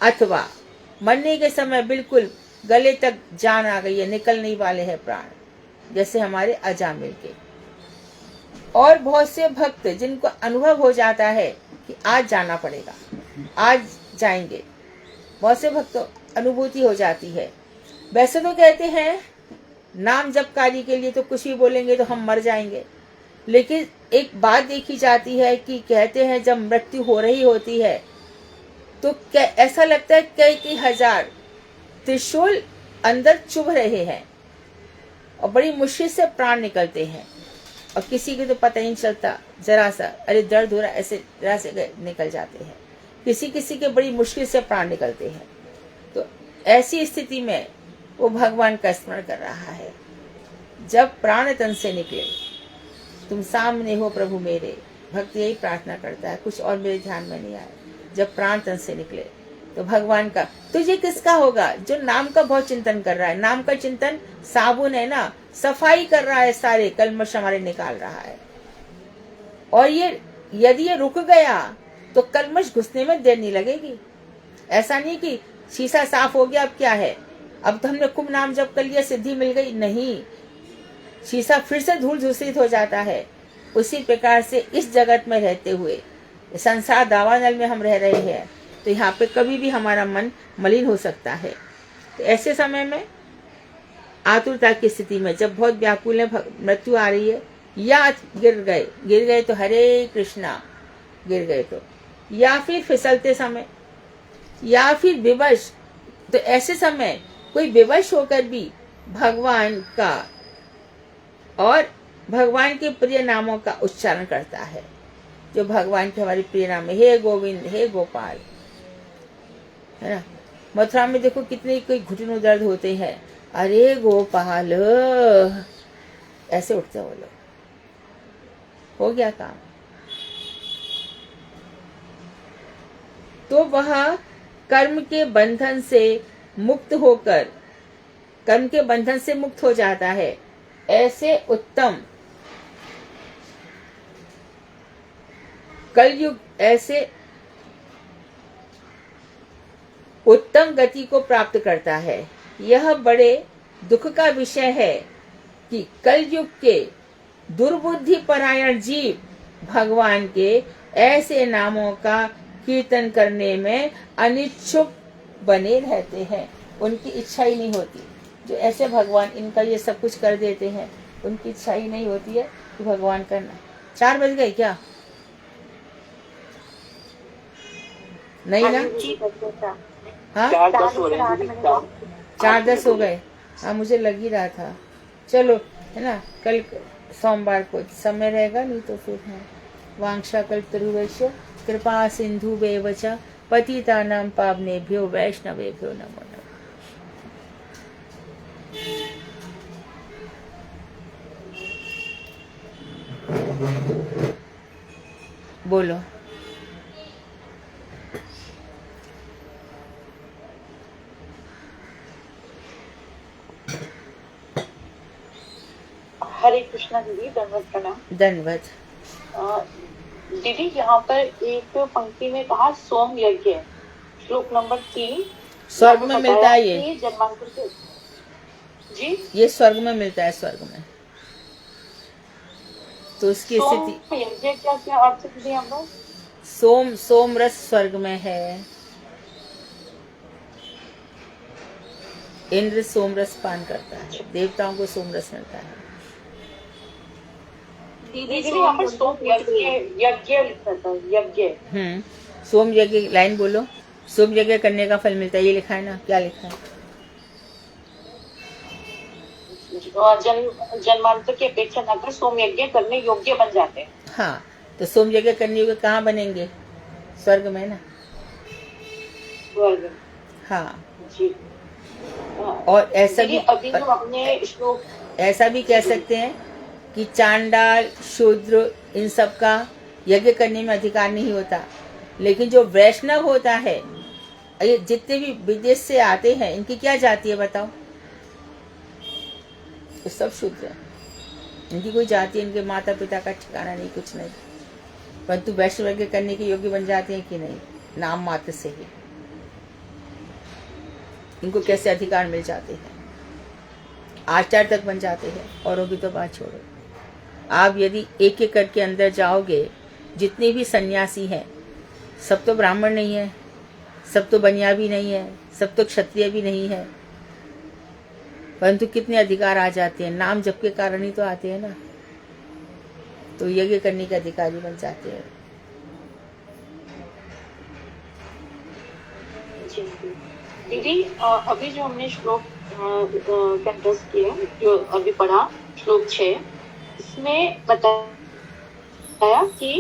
अथवा मरने के समय बिल्कुल गले तक जान आ गई है, निकल नहीं वाले हैं प्राण, जैसे हमारे अजामिल के। और बहुत से भक्त जिनको अनुभव हो जाता है कि आज जाना पड़ेगा, आज जाएंगे, बहुत से भक्तों अनुभूति हो जाती है। वैसे तो कहते हैं नाम जपकारी के लिए तो कुछ भी बोलेंगे तो हम मर जाएंगे, लेकिन एक बात देखी जाती है कि कहते हैं जब मृत्यु हो रही होती है तो ऐसा लगता है कई हजार त्रिशूल अंदर चुभ रहे हैं और बड़ी मुश्किल से प्राण निकलते हैं, और किसी को तो पता ही नहीं चलता, जरा सा अरे दर्द हो रहा, ऐसे जरा से निकल जाते हैं। किसी किसी के बड़ी मुश्किल से प्राण निकलते हैं। तो ऐसी स्थिति में वो भगवान का स्मरण कर रहा है। जब प्राण तन से निकले, तुम सामने हो प्रभु मेरे, भक्त यही प्रार्थना करता है, कुछ और मेरे ध्यान में नहीं आया। जब प्राण तन से निकले तो भगवान का, तुझे किसका होगा? जो नाम का बहुत चिंतन कर रहा है। नाम का चिंतन साबुन है ना, सफाई कर रहा है, सारे कलमश हमारे निकाल रहा है। और ये यदि ये रुक गया तो कलमश घुसने में देर नहीं लगेगी। ऐसा नहीं कि शीशा साफ हो गया अब क्या है, अब तो हमने खूब नाम जप कर लिया, सिद्धि मिल गई, नहीं, शीशा फिर से धूल धूसरित हो जाता है। उसी प्रकार से इस जगत में रहते हुए संसार दावानल में हम रह रहे हैं, तो यहाँ पे कभी भी हमारा मन मलिन हो सकता है। तो ऐसे समय में आतुरता की स्थिति में जब बहुत व्याकुल है, मृत्यु आ रही है, या गिर गए तो हरे कृष्णा गिर गए तो, या फिर फिसलते समय, या फिर विवश, तो ऐसे समय कोई विवश होकर भी भगवान का और भगवान के प्रिय नामों का उच्चारण करता है, जो भगवान के हमारे प्रिय नाम है, हे गोविंद, हे गोपाल, है ना। मथुरा में देखो कितने कोई घुटनों दर्द होते हैं, अरे गोपाल, ऐसे उठते वो लोग, हो गया काम। तो वह कर्म के बंधन से मुक्त होकर, कर्म के बंधन से मुक्त हो जाता है। ऐसे उत्तम कलयुग, ऐसे उत्तम गति को प्राप्त करता है। यह बड़े दुख का विषय है कि कलयुग के दुर्बुद्धि परायण जीव भगवान के ऐसे नामों का कीर्तन करने में अनिच्छुक बने रहते हैं, उनकी इच्छा ही नहीं होती। जो ऐसे भगवान इनका ये सब कुछ कर देते हैं, उनकी इच्छा ही नहीं होती है कि भगवान करना। 4 बज गए क्या? नहीं ना? हाँ, 4:10 हो रहे हैं। 4:10 हो गए। हाँ मुझे लग ही रहा था। चलो है ना, कल सोमवार को समय रहेगा, नहीं तो फिर है। वांछा कल्पतरुभ्यश्च कृपा सिंधुभ्येव च पतितानां पावनेभ्यो वैष्णवेभ्यो नमो नमः। बोलो। हरे कृष्णा दीदी, दंडवत प्रणाम। दंडवत। दीदी यहाँ पर एक पंक्ति में कहा सोम यज्ञ, श्लोक नंबर 3 स्वर्ग में मिलता है ये जन्मांतर के। जी, ये स्वर्ग में मिलता है, स्वर्ग में। तो उसकी सोम स्थिति, यज्ञ क्या क्या अर्थ दीदी हम लोग? सोम, सोम रस स्वर्ग में है। इंद्र सोम रस पान करता है, देवताओं को सोम रस मिलता है। दीदी यहाँ पर सोम यज्ञ यज्ञ लिखा था, यज्ञ। सोम यज्ञ लाइन बोलो। सोम यज्ञ करने का फल मिलता है, ये लिखा है ना, क्या लिखा है? जन्मांतर की अपेक्षा न कर सोम यज्ञ करने योग्य बन जाते हैं। हाँ, तो सोम यज्ञ करने योग्य कहाँ बनेंगे? स्वर्ग में ना। स्वर्ग। हाँ जी। और ऐसा भी, अभी जो हमने श्लोक, ऐसा भी कह सकते हैं कि चांडाल, शूद्र, इन सब का यज्ञ करने में अधिकार नहीं होता, लेकिन जो वैष्णव होता है, ये जितने भी विदेश से आते हैं, इनकी क्या जाति है बताओ? तो सब शूद्र है, इनकी कोई जाति, इनके माता पिता का ठिकाना नहीं, कुछ नहीं, परंतु वैष्णव यज्ञ करने के योग्य बन जाते हैं कि नहीं? नाम मात्र से ही इनको कैसे अधिकार मिल जाते हैं? आचार्य तक बन जाते हैं, औरों की तो बात छोड़ो। आप यदि एक एक करके अंदर जाओगे, जितने भी सन्यासी हैं, सब तो ब्राह्मण नहीं है, सब तो बनिया भी नहीं है, सब तो क्षत्रिय भी नहीं है, परंतु कितने अधिकार आ जाते हैं, नाम जप के कारण ही तो आते हैं ना। तो यज्ञ करने के अधिकारी बन जाते हैं। दीदी अभी जो हमने श्लोक कंटेस्ट किया, जो अभी पढ़ा श्लोक 6, इसमें बताया कि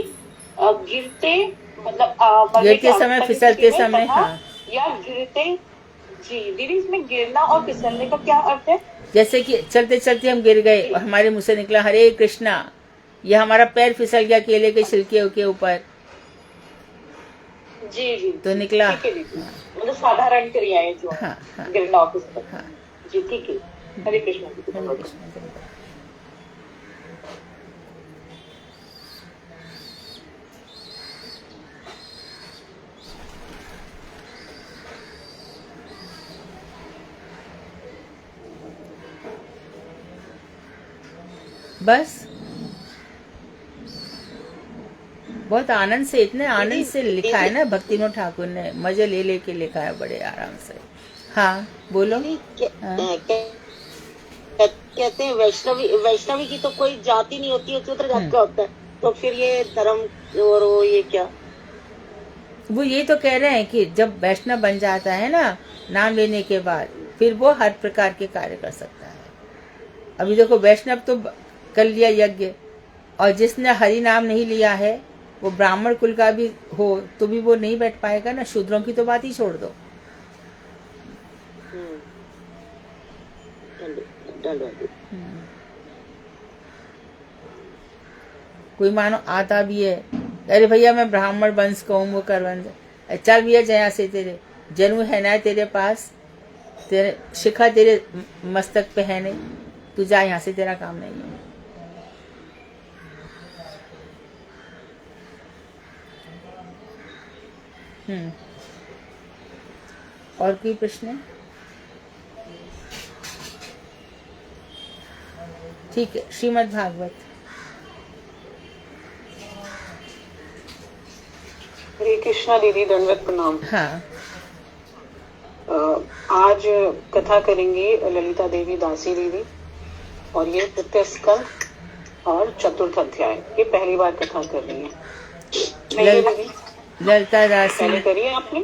गिरते मतलब गिरते समय, फिसलते समय, हाँ, या गिरते। जी दीदी, इसमें गिरना और फिसलने का क्या अर्थ है? जैसे कि चलते चलते हम गिर गए और हमारे मुंह से निकला हरे कृष्णा, या हमारा पैर फिसल गया केले के छिलके के ऊपर, जी जी, तो निकला। मतलब साधारण क्रियाएं जो हाँ, हाँ, गिरना और फिसलना। हाँ, जी ठीक है। हरे कृष्णा। हरे कृष्णा। बस बहुत आनंद से, इतने आनंद से लिखा है ना भक्तिनोद ठाकुर ने, मजे ले लेके लिखा है बड़े आराम से। हाँ बोलो। हाँ? कहते हैं वैष्णवी की तो कोई जाति नहीं होती है, उच्चतर जाति का होता है, तो फिर ये धर्म और वो ये क्या? वो ये तो कह रहे हैं कि जब वैष्णव बन जाता है ना नाम लेने के बाद, फिर वो हर प्रकार के कार्य कर सकता है। अभी देखो, वैष्णव तो कर लिया यज्ञ, और जिसने हरि नाम नहीं लिया है, वो ब्राह्मण कुल का भी हो तो भी वो नहीं बैठ पाएगा ना। शूद्रों की तो बात ही छोड़ दो। कोई मानो आता भी है, अरे भैया मैं ब्राह्मण वंश का हूँ, वो करवंश, चल भैया जया से तेरे जन्म है ना तेरे पास, तेरे शिखा तेरे मस्तक पे है नहीं, तू जा यहाँ से, तेरा काम नहीं है। और कोई प्रश्न? ठीक है, श्रीमद् भागवत। हरे कृष्णा दीदी, दंडवत प्रणाम। हाँ, आज कथा करेंगी ललिता देवी दासी दीदी, और ये तृतीय स्कंद और चतुर्थ अध्याय, ये पहली बार कथा कर रही है। ललिता दासी पहले करिए आपने।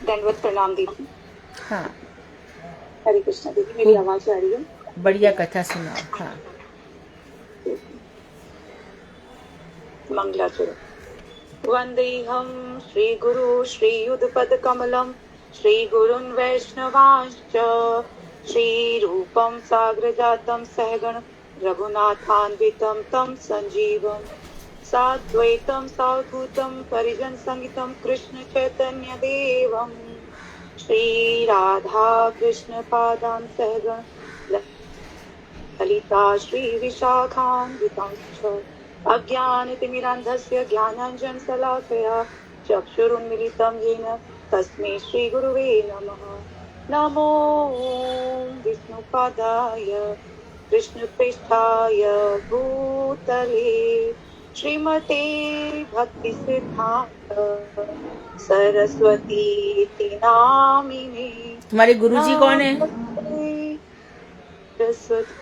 दंडवत प्रणाम दीदी। हाँ, हरे कृष्णा दीदी, मेरी आवाज आ रही है? बढ़िया कथा सुनाओ। हाँ, मंगलाचरण। वन्देऽहं श्रीगुरु श्रीयुतपदकमलं श्रीगुरुन् वैष्णवांश्च श्रीरूपं साग्रजातं सहगण रघुनाथान्वितं तं सञ्जीवं साद्वैतं सावधूतं परिजनसंहितं कृष्ण चैतन्यदेवं श्रीराधा कृष्णपादान् सहगण ललिता श्रीविशाखान्वितांश्च अज्ञानतिमिरान्धस्य ज्ञानाञ्जनशलाकया चक्षुरुन्मिलितं येन तस्मै श्रीगुरुवे नमः। नमो विष्णुपादाय कृष्णप्रेष्ठाय भूतले श्रीमते भक्तिसिद्धान्त सरस्वती नामिने। तुम्हारे गुरुजी कौन है? सरस्वती।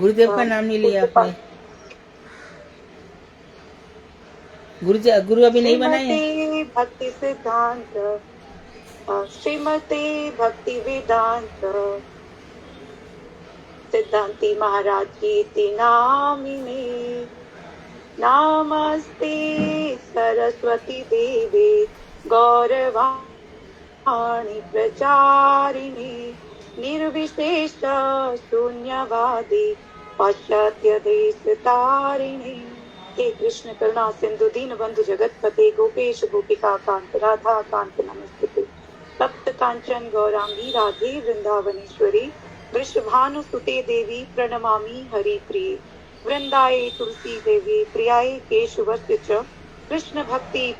गुरुदेव का नाम नहीं लिया आपने। गुरु अभी नहीं बनाए हैं? श्रीमते भक्ति सिद्धांत श्रीमते भक्ति वेदांत सिद्धांती महाराज की नामिने। नमस्ते सरस्वती देवे गौरवाणी प्रचारिणे निर्विशेष शून्यवादी पाश्चात्य देश तारिणे। हे कृष्ण करुणा सिंधु दीन बंधु जगतपते गोपेश गोपिका कांत राधा कांत नमस्ते। तप्त कांचन गौरांगी राधे वृंदावनेश्वरी वृषभानुसुते देवी प्रणमामि हरिप्रिये। वृंदाये तुलसी देवी प्रियाये केशवस्य च कृष्ण भक्ति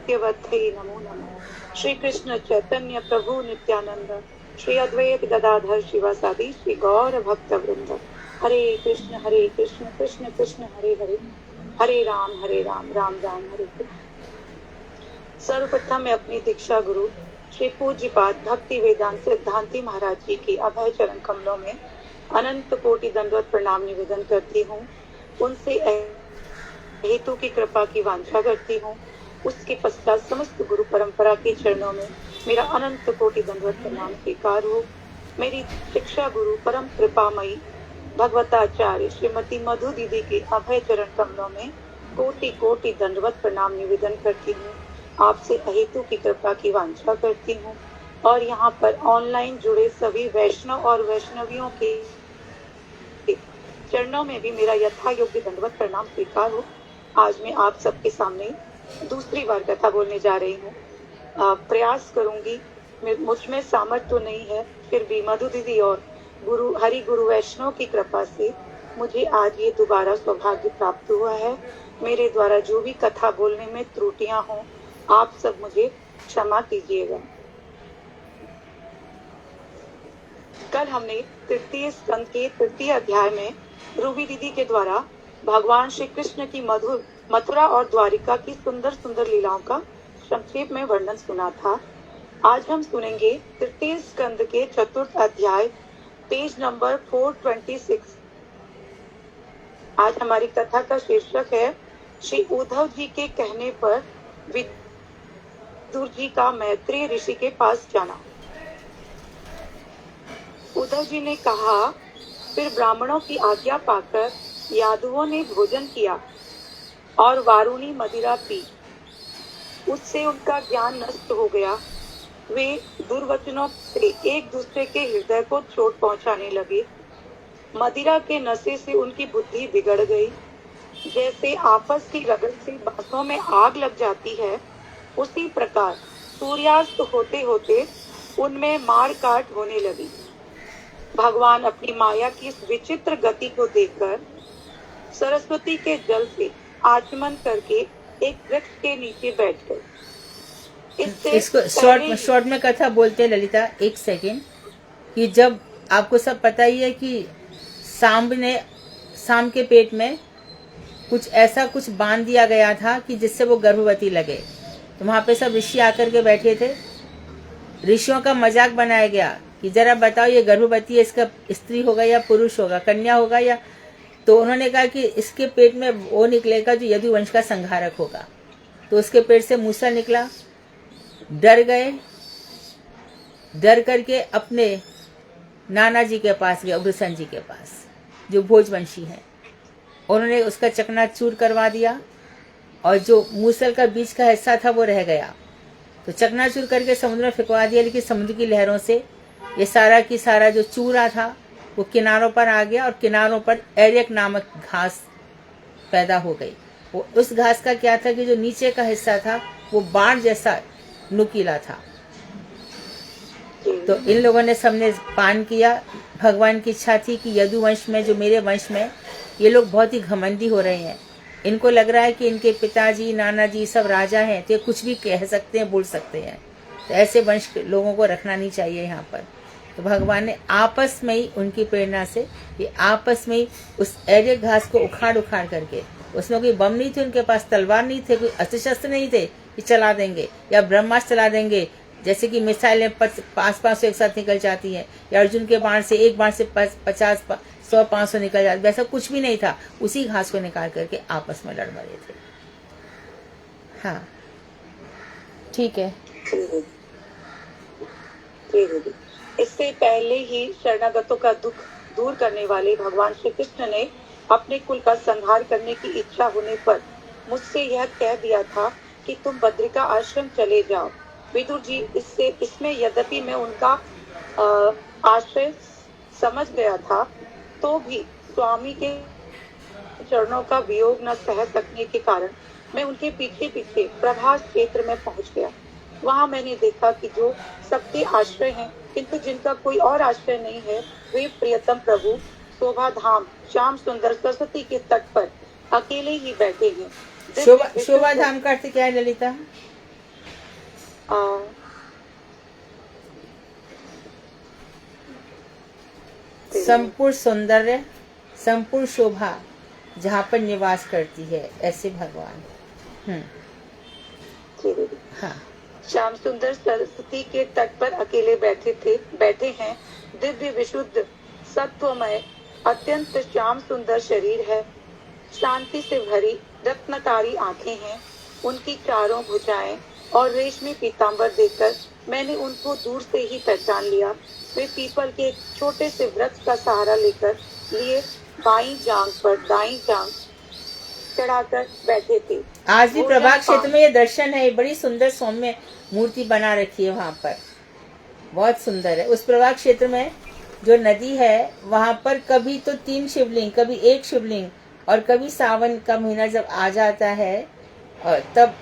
नमो नमः। श्री कृष्ण चैतन्य प्रभु नित्यानंद श्री अद्वैत गदाधर शिवासादि श्री गौर भक्त वृंद। हरे कृष्ण कृष्ण कृष्ण हरे हरे, हरे राम राम राम हरे हरे। सर्वप्रथम मैं अपनी दीक्षा गुरु श्री पूज्यपाद भक्ति वेदांत सिद्धांती महाराज जी की अभय चरण कमलों में अनंत कोटि दंडवत प्रणाम निवेदन करती हूँ। उनसे हेतु की कृपा की वांछा करती हूँ। उसके पश्चात समस्त गुरु परंपरा के चरणों में मेरा अनंत कोटि दंडवत प्रणाम स्वीकार हो। मेरी शिक्षा गुरु परम कृपामयी भगवताचार्य श्रीमती मधु दीदी के अभय चरण कमलों में कोटि कोटि दंडवत प्रणाम निवेदन करती हूँ। आपसे अहेतु की कृपा की वांछा करती हूँ और यहाँ पर ऑनलाइन जुड़े सभी वैष्णव और वैष्णवियों के चरणों में भी मेरा यथा योग्य दंडवत प्रणाम स्वीकार हो। आज मैं आप सबके सामने दूसरी बार कथा बोलने जा रही हूँ। प्रयास करूंगी, मुझ में सामर्थ्य तो नहीं है, फिर भी मधु दीदी और हरि गुरु वैष्णव की कृपा से मुझे आज ये दोबारा सौभाग्य प्राप्त हुआ है। मेरे द्वारा जो भी कथा बोलने में त्रुटियां हों, आप सब मुझे क्षमा कीजिएगा। कल हमने तृतीय स्कंद के तृतीय अध्याय में रूबी दीदी के द्वारा भगवान श्री कृष्ण की मथुरा और द्वारिका की सुंदर सुंदर लीलाओं का संक्षेप में वर्णन सुना था। आज हम सुनेंगे तृतीय स्कंद के चतुर्थ अध्याय पेज नंबर 426। आज हमारी कथा का शीर्षक है श्री उद्धव जी के कहने पर विदुर जी का मैत्रेय ऋषि के पास जाना। उद्धव जी ने कहा, फिर ब्राह्मणों की आज्ञा पाकर यादवों ने भोजन किया और वारुणी मदिरा पी। उससे उनका ज्ञान नष्ट हो गया। वे दुर्वचनों से एक दूसरे के हृदय को चोट पहुंचाने लगे। मदिरा के नशे से उनकी बुद्धि बिगड़ गई। जैसे आपस की रगड़ से बांसों में आग लग जाती है, उसी प्रकार सूर्यास्त होते होते उनमें मार काट होने लगी। भगवान अपनी माया की इस विचित्र गति को देखकर सरस्वती के जल से आचमन करके एक वृक्ष के नीचे बैठ गए। इसको शॉर्ट में कथा बोलते हैं ललिता। एक सेकेंड, कि जब आपको सब पता ही है कि सांब के पेट में कुछ बांध दिया गया था कि जिससे वो गर्भवती लगे, तो वहां पे सब ऋषि आकर के बैठे थे। ऋषियों का मजाक बनाया गया कि जरा बताओ ये गर्भवती है, इसका स्त्री होगा या पुरुष होगा, कन्या होगा या, तो उन्होंने कहा कि इसके पेट में वो निकलेगा जो यदुवंश का संहारक होगा। तो उसके पेट से मूसा निकला। डर गए, डर करके अपने नाना जी के पास गया, उग्रसेन जी के पास, जो भोजवंशी हैं। उन्होंने उसका चकनाचूर करवा दिया और जो मूसल का बीच का हिस्सा था वो रह गया। तो चकनाचूर करके समुद्र में फेंकवा दिया, लेकिन समुद्र की लहरों से ये सारा की सारा जो चूरा था वो किनारों पर आ गया और किनारों पर एरियक नामक घास पैदा हो गई। वो उस घास का क्या था कि जो नीचे का हिस्सा था वो बाढ़ जैसा नुकीला था। तो इन लोगों ने सबने पान किया। भगवान की इच्छा थी कि यदु वंश में, जो मेरे वंश में, ये लोग बहुत ही घमंडी हो रहे हैं। इनको लग रहा है कि इनके पिताजी नाना जी सब राजा हैं, तो ये कुछ भी कह सकते हैं, बोल सकते हैं। तो ऐसे वंश के लोगों को रखना नहीं चाहिए यहाँ पर। तो भगवान ने आपस में ही उनकी प्रेरणा से ये आपस में ही उस एरियक घास को उखाड़ उखाड़ करके, उसमें कोई बम नहीं थे उनके पास, तलवार नहीं थे, कोई अस्त्र शस्त्र नहीं थे कि चला देंगे या ब्रह्मास्त्र चला देंगे, जैसे कि मिसाइलें 500 एक साथ निकल जाती हैं, या अर्जुन के बाण से एक बाण से 50, 100, 500 निकल जाते, वैसा कुछ भी नहीं था। उसी घास को निकाल करके आपस में लड़ मरे थे। हाँ, ठीक है। इससे पहले ही शरणागतों का दुख दूर करने वाले भगवान श्री कृष्ण ने अपने कुल का संहार करने की इच्छा होने पर मुझसे यह कह दिया था कि तुम बद्रिका आश्रम चले जाओ। विदुर जी, इसमें यद्यपि मैं उनका आश्रय समझ गया था, तो भी स्वामी के चरणों का वियोग न सह सकने के कारण मैं उनके पीछे पीछे प्रभास क्षेत्र में पहुंच गया। वहां मैंने देखा कि जो सबके आश्रय हैं, किंतु जिनका कोई और आश्रय नहीं है, वे प्रियतम प्रभु शोभा धाम श्याम सुंदर सरस्वती के तट पर अकेले ही बैठे हैं। शोभा धाम का अर्थ क्या है ललिता? संपूर्ण सौंदर्य, संपूर्ण शोभा जहाँ पर निवास करती है, ऐसे भगवान। हाँ, श्याम सुंदर सरस्वती के तट पर अकेले बैठे हैं। दिव्य विशुद्ध सत्वमय अत्यंत श्याम सुंदर शरीर है, शांति से भरी रत्नकारी आंखें हैं, उनकी चारों भुजाएं और रेशमी पीतांबर देखकर मैंने उनको दूर से ही पहचान लिया। वे पीपल के एक छोटे से वृक्ष का सहारा लिए बाईं जांघ पर दाईं जांघ चढ़ाकर बैठे थे। आज भी प्रभाग क्षेत्र में ये दर्शन है। बड़ी सुंदर सौम्य मूर्ति बना रखी है वहाँ पर, बहुत सुंदर है। उस प्रभाग क्षेत्र में जो नदी है वहाँ पर कभी तो 3 शिवलिंग, कभी 1 शिवलिंग, और कभी सावन का महीना जब आ जाता है और तब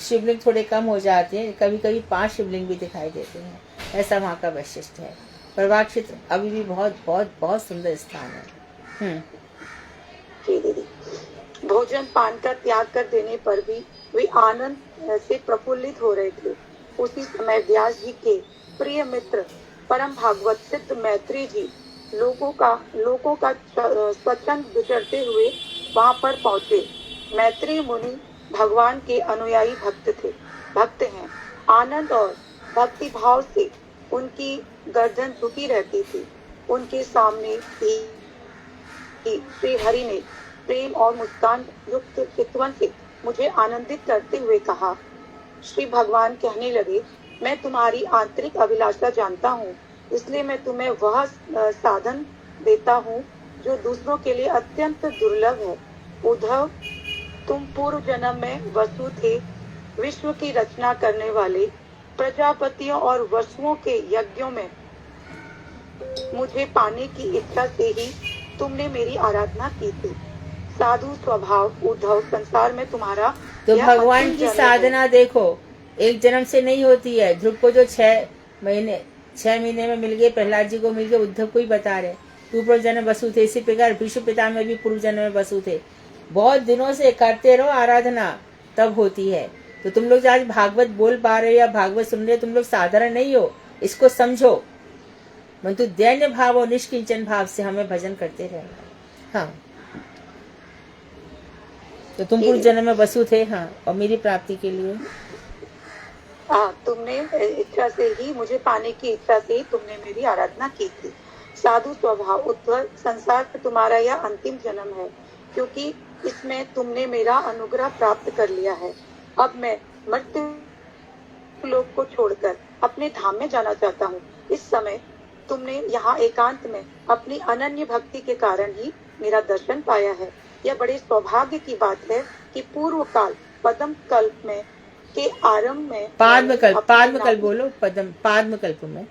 शिवलिंग थोड़े कम हो जाते हैं, कभी कभी 5 शिवलिंग भी दिखाई देते हैं। ऐसा वहाँ का वैशिष्ट्य है। प्रभाग क्षेत्र अभी भी बहुत बहुत बहुत सुंदर स्थान है। भोजन पान का त्याग कर देने पर भी वे आनंद से प्रफुल्लित हो रहे थे। उसी समय व्यास जी के प्रिय मित्र परम भागवत सिद्ध मैत्री जी लोगों का स्वच्छंद विचरते हुए वहां पर पहुंचे। मैत्री मुनि भगवान के अनुयायी भक्त हैं। आनंद और भक्ति भाव से उनकी गर्दन झुकी रहती थी। उनके सामने ही श्री हरि ने प्रेम और मुस्कान युक्त चितवन से मुझे आनंदित करते हुए कहा। श्री भगवान कहने लगे, मैं तुम्हारी आंतरिक अभिलाषा जानता हूँ, इसलिए मैं तुम्हें वह साधन देता हूँ जो दूसरों के लिए अत्यंत दुर्लभ है। उद्धव, तुम पूर्व जन्म में वसु थे। विश्व की रचना करने वाले प्रजापतियों और वसुओं के यज्ञों में मुझे पाने की इच्छा से ही तुमने मेरी आराधना की थी। साधु स्वभाव उद्धव, संसार में तुम्हारा तो भगवान की साधना देखो, एक जन्म से नहीं होती है। ध्रुव को जो 6 महीने में मिल गए, प्रहलाद जी को मिल गए, उद्धव को ही बता रहे तू पूर्व जन्म वसु थे। इसी प्रकार भीष्म पितामह में भी पूर्व जन्म में वसु थे। बहुत दिनों से करते रहो आराधना, तब होती है। तो तुम लोग आज भागवत बोल पा रहे हो या भागवत सुन रहे हो, तुम लोग साधारण नहीं हो, इसको समझो। परंतु दैन्य भाव और निष्किंचन भाव से हमें भजन करते रहना। हाँ, तो तुम पूर्व जन्म में वसु थे। हाँ, और मेरी प्राप्ति के लिए तुमने इच्छा से ही, मुझे पाने की इच्छा से ही तुमने मेरी आराधना की थी। साधु स्वभाव उद्धव, संसार में तुम्हारा यह अंतिम जन्म है, क्योंकि इसमें तुमने मेरा अनुग्रह प्राप्त कर लिया है। अब मैं मर्त्य लोक को छोड़कर अपने धाम में जाना चाहता हूँ। इस समय तुमने यहाँ एकांत में अपनी अनन्य भक्ति के कारण ही मेरा दर्शन पाया है। यह बड़े सौभाग्य की बात है कि पूर्व काल पद्म कल्प में के आरंभ में पाद्मकल्प बोलो, पाद्मकल्प में,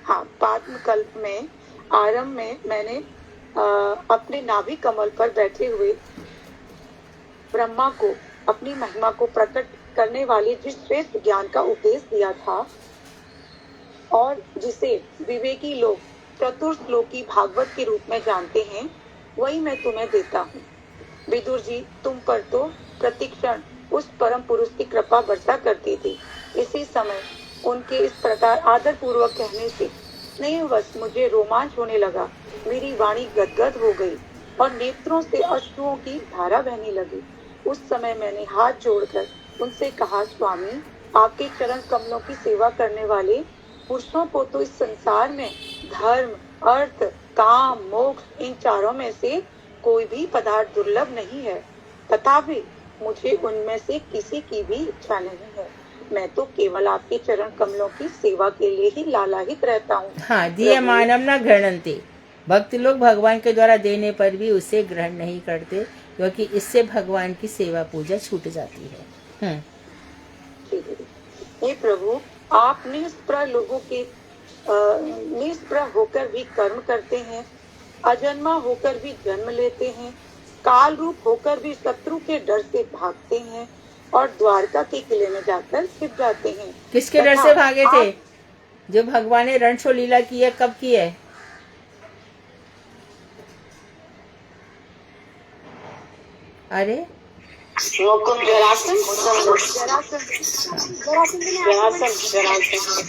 हाँ, पाद्मकल्प में आरंभ में मैंने अपने नाभि कमल पर बैठे हुए ब्रह्मा को अपनी महिमा को प्रकट करने वाले जिस श्रेष्ठ ज्ञान का उपदेश दिया था और जिसे विवेकी लोग चतुर्श्लोकी भागवत के रूप में जानते हैं, वही मैं तुम्हें देता हूँ। विदुर जी, तुम पर तो प्रतिक्षण उस परम पुरुष की कृपा बरसा करती थी। इसी समय उनके इस प्रकार आदर पूर्वक कहने से स्नेहवश मुझे रोमांच होने लगा। मेरी वाणी गदगद हो गई और नेत्रों से अश्रुओं की धारा बहने लगी। उस समय मैंने हाथ जोड़कर उनसे कहा, स्वामी, आपके चरण कमलों की सेवा करने वाले पुरुषों को तो इस संसार में धर्म, अर्थ, काम, मोक्ष इन चारों में से कोई भी पदार्थ दुर्लभ नहीं है। तथापि मुझे उनमें से किसी की भी इच्छा नहीं है। मैं तो केवल आपके चरण कमलों की सेवा के लिए ही लालायित रहता हूँ। हाँ, दिए मानव न ग्रहणन्ति। भक्त लोग भगवान के द्वारा देने पर भी उसे ग्रहण नहीं करते, क्योंकि इससे भगवान की सेवा पूजा छूट जाती है। हे प्रभु, आप निष्प्रह लोगों के निष्प्रह होकर भी कर्म करते हैं, अजन्मा होकर भी जन्म लेते हैं, काल रूप होकर भी शत्रु के डर से भागते हैं और द्वारका के किले में जाकर छिप जाते हैं। किसके डर से भागे थे? जो भगवान ने रणछो लीला की है, कब की है? अरे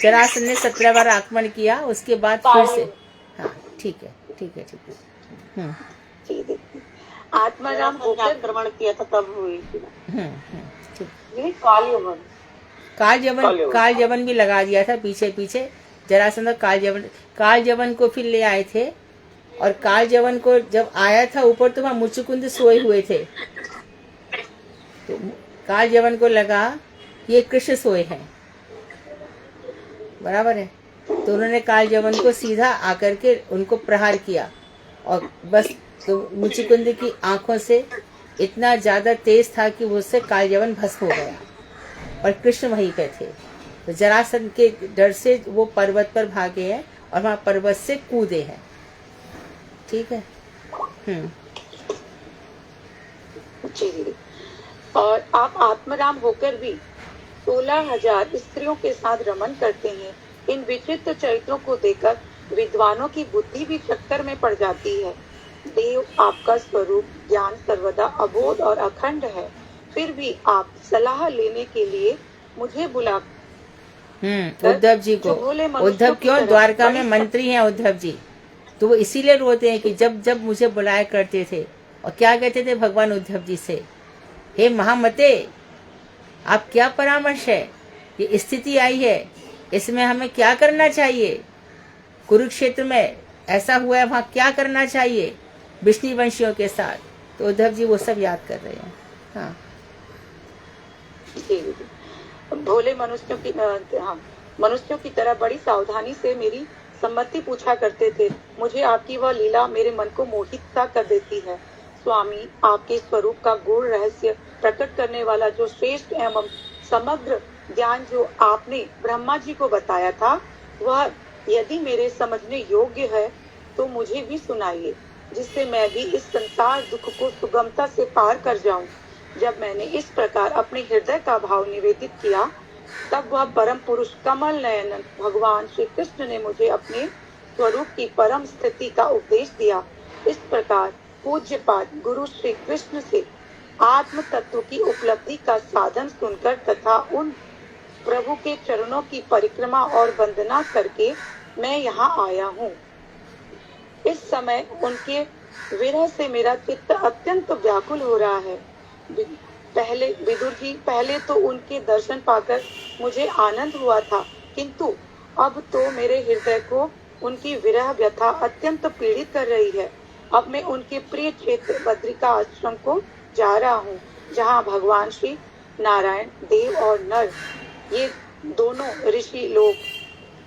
जरासंध ने 17 बार आक्रमण किया, उसके बाद फिर से। हाँ, ठीक है। आत्माराम होकर आक्रमण किया था तब हुई थी। काल जवन भी लगा दिया था पीछे। जरासंध काल जवन को फिर ले आए थे, और काल जवन को जब आया था ऊपर तो वहाँ मुचुकुंद सोए हुए थे। तो काल जवन को लगा ये कृष्ण सोए हैं, बराबर है, तो उन्होंने काल जवन को सीधा आकर के उनको प्रहार किया, और बस तो मुचुकुंद की आंखों से इतना ज्यादा तेज था कि उससे काल जवन भस्म हो गया, और कृष्ण वहीं पे थे। तो जरासंध के डर से वो पर्वत पर भागे हैं और वहाँ पर्वत से कूदे हैं। ठीक है। और आप आत्मराम होकर भी 16,000 स्त्रियों के साथ रमन करते हैं। इन विचित्र चरित्रों को देखकर विद्वानों की बुद्धि भी चक्कर में पड़ जाती है। देव, आपका स्वरूप ज्ञान सर्वदा अबोध और अखंड है, फिर भी आप सलाह लेने के लिए मुझे बुला उद्धव जी को। उद्धव क्यों? द्वारका में मंत्री हैं उद्धव जी, तो वो इसीलिए रोते हैं कि जब मुझे बुलाया करते थे, और क्या कहते थे भगवान उद्धव जी से, हे महामते, आप क्या परामर्श है, ये स्थिति आई है, इसमें हमें क्या करना चाहिए? कुरुक्षेत्र में ऐसा हुआ है, वहाँ क्या करना चाहिए विष्णु वंशियों के साथ? तो उद्धव जी वो सब याद कर रहे हैं। हाँ, भोले मनुष्यों की तरह बड़ी सावधानी से मेरी सम्मति पूछा करते थे। मुझे आपकी वह लीला मेरे मन को मोहित सा कर देती है। स्वामी, आपके स्वरूप का गूढ़ रहस्य प्रकट करने वाला जो श्रेष्ठ एवं समग्र ज्ञान जो आपने ब्रह्मा जी को बताया था, वह यदि मेरे समझने योग्य है तो मुझे भी सुनाइए, जिससे मैं भी इस संसार दुख को सुगमता से पार कर जाऊं। जब मैंने इस प्रकार अपने हृदय का भाव निवेदित किया, तब वह परम पुरुष कमल नयन भगवान श्री कृष्ण ने मुझे अपने स्वरूप की परम स्थिति का उपदेश दिया। इस प्रकार पूज्यपाद गुरु श्री कृष्ण से आत्म तत्व की उपलब्धि का साधन सुनकर तथा उन प्रभु के चरणों की परिक्रमा और वंदना करके मैं यहाँ आया हूँ। इस समय उनके विरह से मेरा चित्त अत्यंत व्याकुल हो रहा है। पहले तो उनके दर्शन पाकर मुझे आनंद हुआ था, किंतु अब तो मेरे हृदय को उनकी विरह व्यथा अत्यंत पीड़ित कर रही है। अब मैं उनके प्रिय क्षेत्र बद्रिका आश्रम को जा रहा हूँ, जहाँ भगवान श्री नारायण, देव और नर ये दोनों ऋषि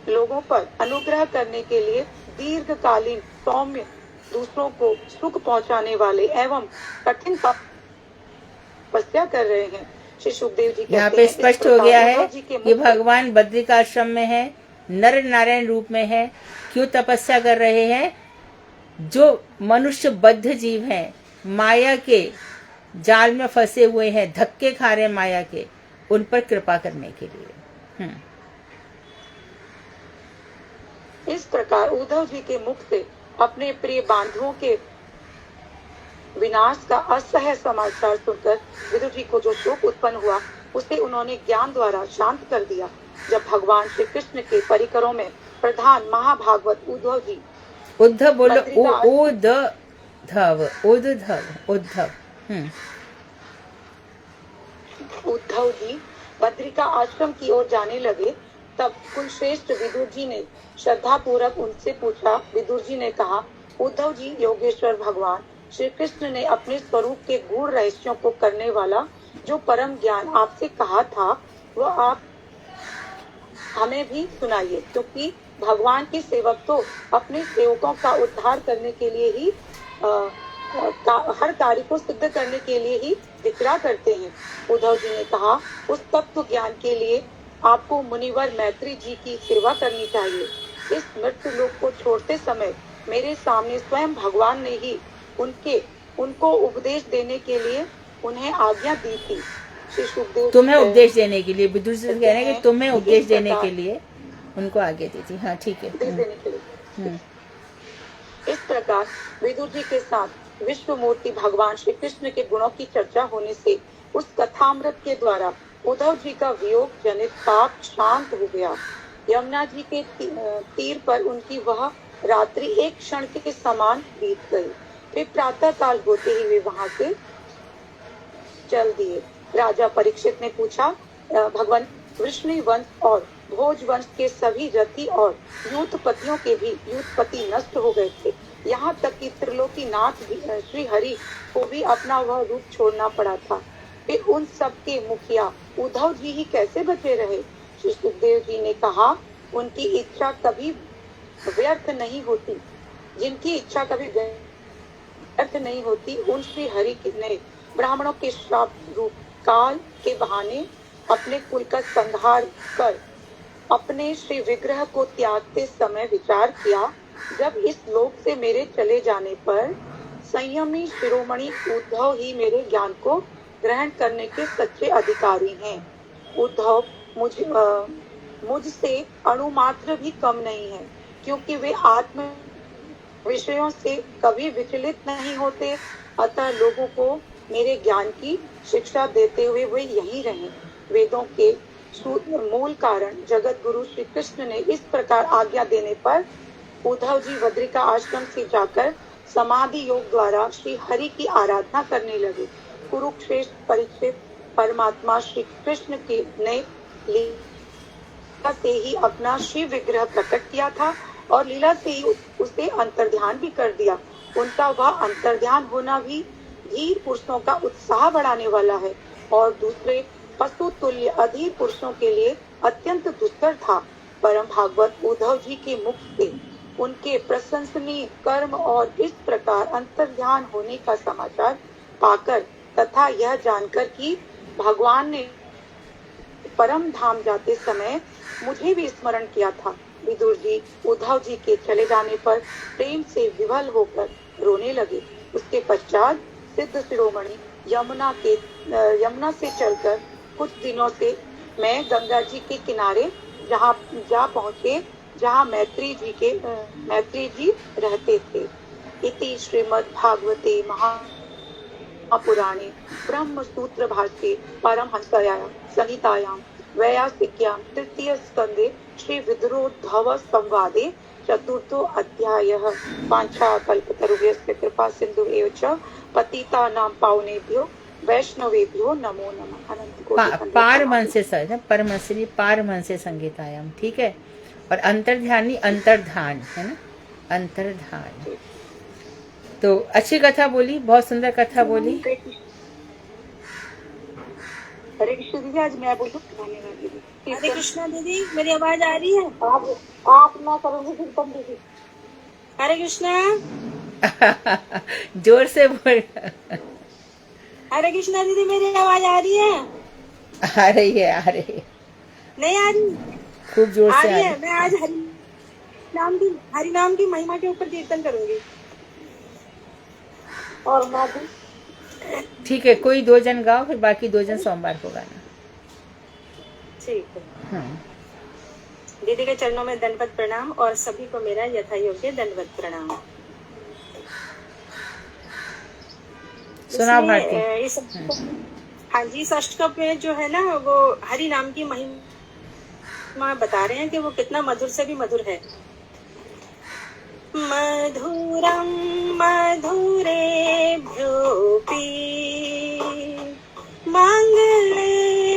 लोगों पर अनुग्रह करने के लिए दीर्घकालीन सौम्य दूसरों को सुख पहुंचाने वाले एवं कठिन तपस्या कर रहे हैं। श्री सुखदेव जी यहाँ कहते पे हैं, इस स्पष्ट हो प्रकार गया उद्धव है जी के कि मुख भगवान बद्रिकाश्रम में है, नर नारायण रूप में है। क्यों तपस्या कर रहे हैं? जो मनुष्य बद्ध जीव हैं, माया के जाल में फंसे हुए हैं, धक्के खा रहे हैं माया के, उन पर कृपा करने के लिए। इस प्रकार उद्धव जी के मुख से अपने प्रिय बांधवों के विनाश का असह्य समाचार सुनकर विदुर जी को जो शोक उत्पन्न हुआ उसे उन्होंने ज्ञान द्वारा शांत कर दिया। जब भगवान श्री कृष्ण के परिकरों में प्रधान महाभागवत उद्धव जी, उद्धव बोलो, उद्धव जी बद्रिका आश्रम की ओर जाने लगे, तब कुलश्रेष्ठ विदुर जी ने श्रद्धा पूर्वक उनसे पूछा। विदुर जी ने कहा, उद्धव जी, योगेश्वर भगवान श्री कृष्ण ने अपने स्वरूप के गूढ़ रहस्यों को करने वाला जो परम ज्ञान आपसे कहा था वह आप हमें भी सुनाइए, क्योंकि भगवान के सेवक तो अपने सेवकों का उद्धार करने के लिए ही हर कार्य को सिद्ध करने के लिए ही विचरा करते हैं। उद्धव जी ने कहा, उस तत्व ज्ञान के लिए आपको मुनिवर मैत्री जी की सेवा करनी चाहिए। इस मृत्यु लोक को छोड़ते समय मेरे सामने स्वयं भगवान ने ही उनको उपदेश देने के लिए उन्हें आज्ञा दी थी। श्री सुखदेव तुम्हें उपदेश देने के लिए, विदुर जी कह रहे हैं कि तुम्हें उपदेश देने के लिए उनको आज्ञा दी थी। हाँ, ठीक है। देने के लिए। इस प्रकार विदुर जी के साथ विश्व मूर्ति भगवान श्री कृष्ण के गुणों की चर्चा होने से उस कथामृत के द्वारा उद्धव जी का वियोग जनित पाप शांत हो गया। यमुना जी के तीर पर उनकी वह रात्रि एक क्षण के समान बीत गई। फिर प्रातः काल होते ही वे वहां से चल दिए। राजा परीक्षित ने पूछा, भगवान वृष्णि वंश और भोज वंश के सभी रथी और यूथपतियों के भी यूथपति नष्ट हो गए थे। यहाँ तक कि त्रिलोकीनाथ श्री हरि को भी अपना वह रूप छोड़ना पड़ा था। फिर उन सब के मुखिया उद्धव जी ही कैसे बचे रहे? श्री सुखदेव जी ने कहा, उनकी इच्छा कभी व्यर्थ नहीं होती। जिनकी इच्छा कभी व्यर्थ नहीं होती, उन श्री हरि ने ब्राह्मणों के श्राप रूप काल के बहाने अपने कुल का संहार कर अपने श्री विग्रह को त्यागते समय विचार किया, जब इस लोक से मेरे चले जाने पर संयमी शिरोमणि उद्धव ही मेरे ज्ञान को ग्रहण करने के सच्चे अधिकारी हैं। उद्धव मुझसे अणुमात्र भी कम नहीं है, क्योंकि वे आत्म विषयों से कभी विचलित नहीं होते। अतः लोगों को मेरे ज्ञान की शिक्षा देते हुए वे यहीं रहें। वेदों के मूल कारण जगत गुरु श्री कृष्ण ने इस प्रकार आज्ञा देने पर उद्धव जी बद्रिका आश्रम से जाकर समाधि योग द्वारा श्री हरि की आराधना करने लगे। कुरुक्षेत्र परीक्षित परमात्मा श्री कृष्ण की ने लीला से ही अपना शिव विग्रह प्रकट किया था और लीला से ही उसे अंतर्ध्यान भी कर दिया। उनका वह अंतर्ध्यान होना भी धीर पुरुषों का उत्साह बढ़ाने वाला है और दूसरे पशु तुल्य अधीर पुरुषों के लिए अत्यंत दुस्तर था। परम भागवत उद्धव जी के मुख से उनके प्रशंसनीय कर्म और इस प्रकार अंतर्ध्यान होने का समाचार पाकर तथा यह जानकर कि भगवान ने परम धाम जाते समय मुझे भी स्मरण किया था, विदुर जी उद्धव जी के चले जाने पर प्रेम से विवल होकर रोने लगे। उसके पश्चात सिद्ध शिरोमणि यमुना से चलकर कुछ दिनों से मैं गंगा जी के किनारे जा पहुँचे, जहाँ मैत्री जी रहते थे। इति श्रीमद् भागवते महापुराणे ब्रह्म सूत्र भाष्ये परमहंसयां संहितायां वैयासिक्यां तृतीय स्कंदे श्री विदुरोद्धव संवादे चतुर्थो अध्यायः। वाञ्छाकल्पतरुभ्यश्च कृपा सिन्धु एव च पतितानां पावनेभ्यो वैष्णवेभ्यो नमो नमः। अनंत पारमहंस्य संहितायाम, ठीक है। और अंतर्ध्यानी अंतर्धान है ना, अंतर्धान। तो अच्छी कथा बोली, बहुत सुंदर कथा बोली। हरे कृष्ण दीदी, आज मैं बोलूँ गाने वाली दीदी। हरे कृष्णा दीदी, मेरी आवाज आ रही है? आप ना करोगे कीर्तन दीदी। हरे कृष्णा, जोर से बोल। हरे कृष्णा दीदी, मेरी आवाज आ रही है? आ रही है, आ रही है, नहीं आ रही? खूब जोर आ से रही आ है। रही। मैं आज हरि नाम की महिमा के ऊपर कीर्तन करूंगी। और मैं भी ठीक है, कोई 2 जन गाओ, फिर बाकी 2 जन सोमवार को गाना। ठीक है। हाँ, दीदी के चरणों में दंडवत प्रणाम और सभी को मेरा यथा योग्य दंडवत प्रणाम। सुना इसमें, भारती। इस हाँ जी, इस अष्टकप में जो है ना, वो हरि नाम की महिमा बता रहे हैं कि वो कितना मधुर से भी मधुर है। मधुरम मधुरेभ्योऽपि मंगलेभ्योऽपि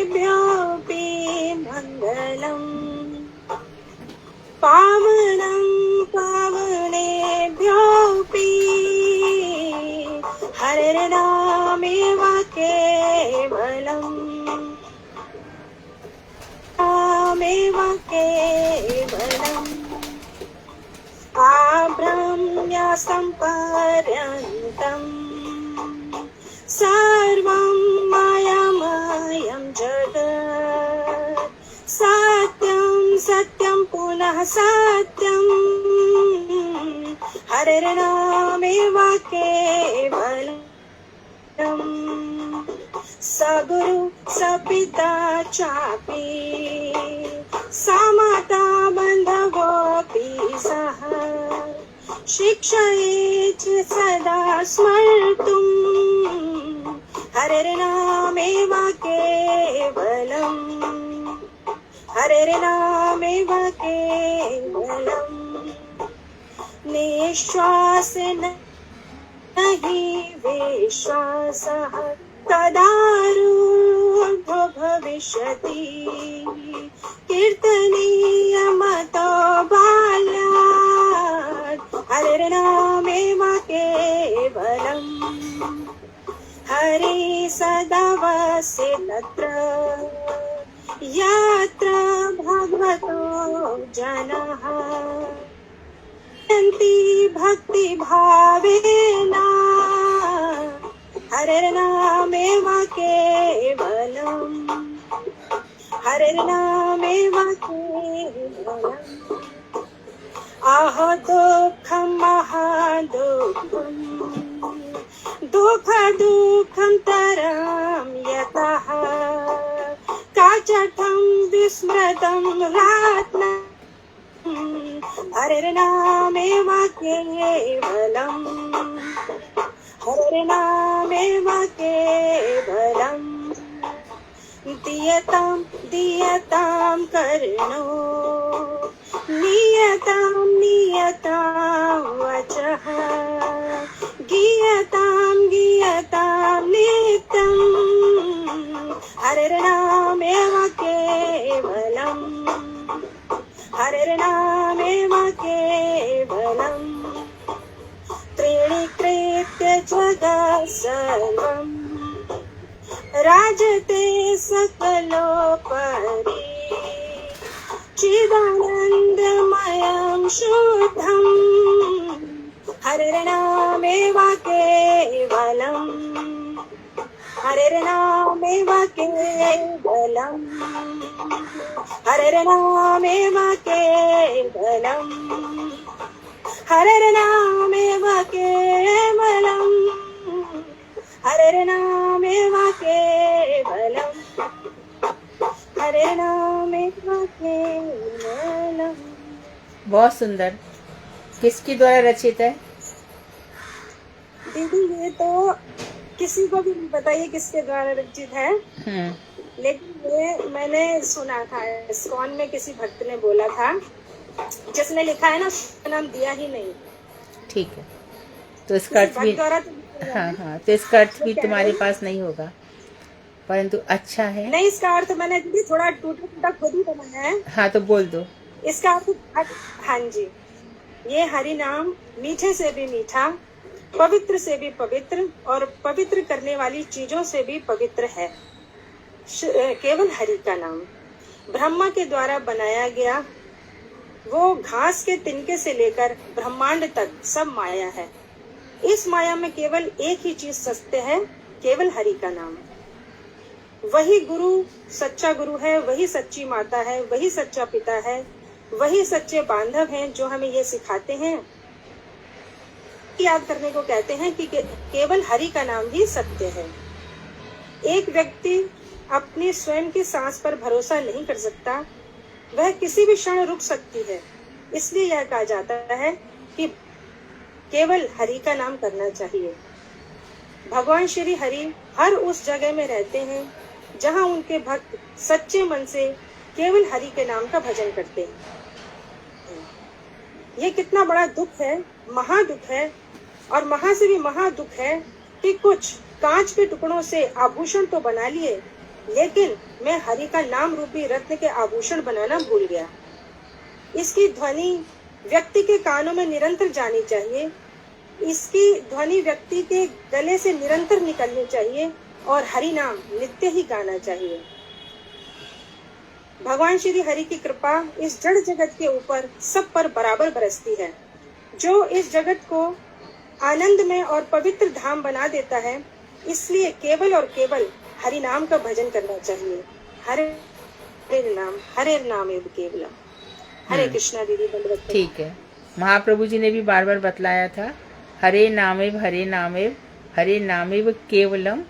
मंगलम, पावनं पावनेभ्योऽपि हरिर्नामेव केवलम्, नामेव केवलम्, आब्रह्म्यसम्पर्यन्तम् सर्वं मायामयं जगत्, सत्यं सत्यं पुनः सत्यं, हरिर्नामेव केवलम्, सगुरु सपिता चापि समता बन्धवोऽपि सः, शिक्षयेत् सदा स्मर्तुम्, हरिर्नामेव केवलम्, हरिर्नामेव केवलम्, निश्वासेन हि विश्वासः तदारूढो भविष्यति, कीर्तनीयमतो बाल्यात्, हरिर्नामेव केवलम्, हरि सदा वसे तत्र यत्र भगवतो जनः, भक्ति भावेन, हरिर्नामेव केवलम्, हरिर्नामेव केवलम्, अहो दुःखं महादुःखम्, दुःखं तरं यतः, काचटं विस्मृतं रत्नम्, हरिर्नामेव केवलम्, हरिर्नामेव केवलम्, दीयतां दीयतां कर्णो, नियतां नियतां वचः, गीयतां गीयतां नित्यम्, हरिर्नामेव केवलम्, हरिर्नामेव केवलम्, त्रीणि कृत्य जगत् सर्वम्, राजते सकलोपरि, चिदानन्दमयं शुद्धम्, हरिर्नामेव केवलम्, हरिर्नामेव केवलम्, हरिर्नामेव केवलम्, हरिर्नामेव केवलम्, हरिर्नामेव केवलम्, हरिर्नामेव केवलम्। बहुत सुंदर। किसके द्वारा रचित है? दीदी ये तो किसी को भी बताइए किसके द्वारा रचित है, लेकिन ये मैंने सुना था, इस्कॉन में किसी भक्त ने बोला था, जिसने लिखा है ना उसका नाम दिया ही नहीं। ठीक है, तो इसका अर्थ भी, हाँ हाँ, तो इसका अर्थ भी तुम्हारे पास नहीं होगा, परंतु अच्छा है। नहीं, इसका अर्थ मैंने थोड़ा टूटा टूटा खुद ही बनाया है। हाँ तो बोल दो। इसका अर्थ, हाँ जी, ये हरि नाम मीठे से भी मीठा, पवित्र से भी पवित्र और पवित्र करने वाली चीजों से भी पवित्र है। केवल हरि का नाम। ब्रह्मा के द्वारा बनाया गया वो घास के तिनके से लेकर ब्रह्मांड तक सब माया है। इस माया में केवल एक ही चीज सत्य है, केवल हरि का नाम। वही गुरु सच्चा गुरु है, वही सच्ची माता है, वही सच्चा पिता है, वही सच्चे बांधव हैं जो हमें ये सिखाते हैं, याद करने को कहते हैं कि केवल हरि का नाम ही सत्य है। एक व्यक्ति अपनी स्वयं की सांस पर भरोसा नहीं कर सकता, वह किसी भी क्षण रुक सकती है। इसलिए यह कहा जाता है कि केवल हरि का नाम करना चाहिए। भगवान श्री हरि हर उस जगह में रहते हैं जहां उनके भक्त सच्चे मन से केवल हरि के नाम का भजन करते हैं। ये कितना बड़ा दुख है, महादुख है, और महा से भी महादुख है कि कुछ कांच के टुकड़ों से आभूषण तो बना लिए, लेकिन मैं हरि का नाम रूपी रत्न के आभूषण बनाना भूल गया। इसकी ध्वनि व्यक्ति के कानों में निरंतर जानी चाहिए, इसकी ध्वनि व्यक्ति के गले से निरंतर निकलनी चाहिए और हरि नाम नित्य ही गाना चाहिए। भगवान श्री हरि की कृपा इस जड़ जगत के ऊपर सब पर बराबर बरसती है। जो इस जगत को आनंदमय और पवित्र धाम बना देता है, इसलिए केवल और केवल हरि नाम का भजन करना चाहिए। हरे नाम एव केवलम। हरे कृष्णा दीदी, दंडवत। ठीक है, महाप्रभु जी ने भी बार बार बतलाया था, हरे नामेव हरे नामेव केवलम,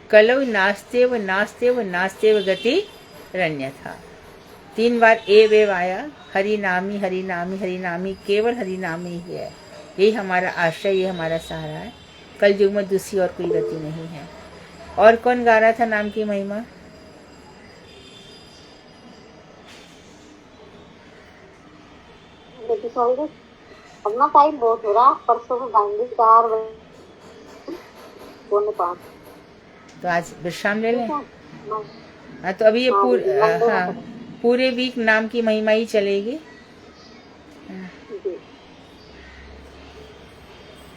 कलौ नास्तेव नास्तेव नास्तेव गति रण्यथा। 3 बार एव आया। हरि नामी हरि नामी हरि नामी, केवल हरि नामी ही है। यही हमारा आश्रय, ये हमारा सहारा है। कल युग में दूसरी और कोई गति नहीं है। और कौन गा रहा था नाम की महिमा? अपना टाइम बहुत हो रहा, परसों में गाएंगे 4 बजे, 4:45। तो आज विश्राम ले लें। हाँ, तो अभी ये पूरे वीक नाम की महिमा ही चलेगी।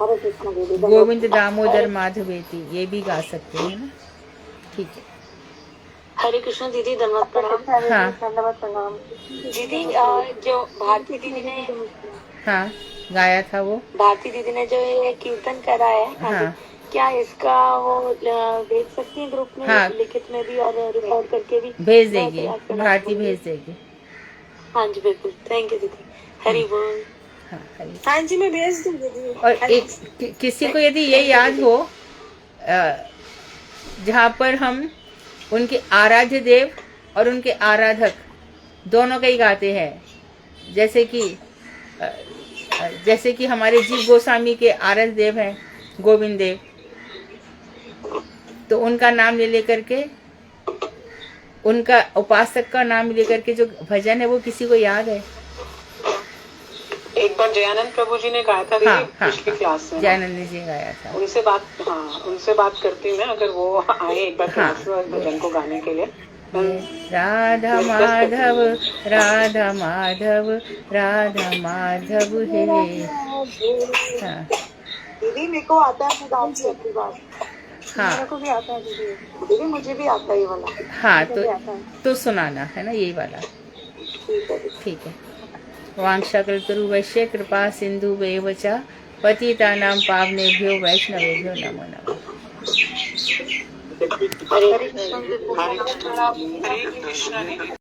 गोविंद दामोदर माधवेति, ये भी गा सकते हैं ना। ठीक है। हरे कृष्ण दीदी, धन्यवाद, प्रणाम। हाँ, धन्यवाद, प्रणाम दीदी। जो भारती दीदी ने गाया था, वो भारती दीदी ने जो ये कीर्तन करा है, हाँ, क्या इसका वो भेज सकती है ग्रुप में? हाँ, लिखित में भी और रिकॉर्ड करके भी भेज देगी, भारती भेज देगी। हाँ जी, बिल्कुल। थैंक यू दीदी। हरि बोल। हाँ जी, मैं भेज दूंगी दीदी। और एक किसी को यदि ये याद हो, जहाँ पर हम उनके आराध्य देव और उनके आराधक दोनों का ही गाते हैं, जैसे कि हमारे जीव गोस्वामी के आराध्य देव हैं गोविंद देव, तो उनका नाम ले लेकर के, उनका उपासक का नाम लेकर के जो भजन है, वो किसी को याद है? एक बार जयानंद प्रभु जी ने गाया था पिछली क्लास में। जयानंद जी गाया था। उनसे बात करती हूँ मैं, अगर वो आए एक बार क्लास में भजन को गाने के लिए। राधा माधव राधा माधव राधा माधव है। दीदी मेरे को आता है, गाऊंगी अपनी बात। मेरे को भी आता है दीदी, मुझे भी आता है ये वाला। हाँ, तो सुनाना है ना यही वाला। ठीक है। वांछाकल्पतरु वैश्य कृपा सिंधु वेव च पतितानां पावनेभ्यो वैष्णवेभ्यो नमो नमः। हरे कृष्ण।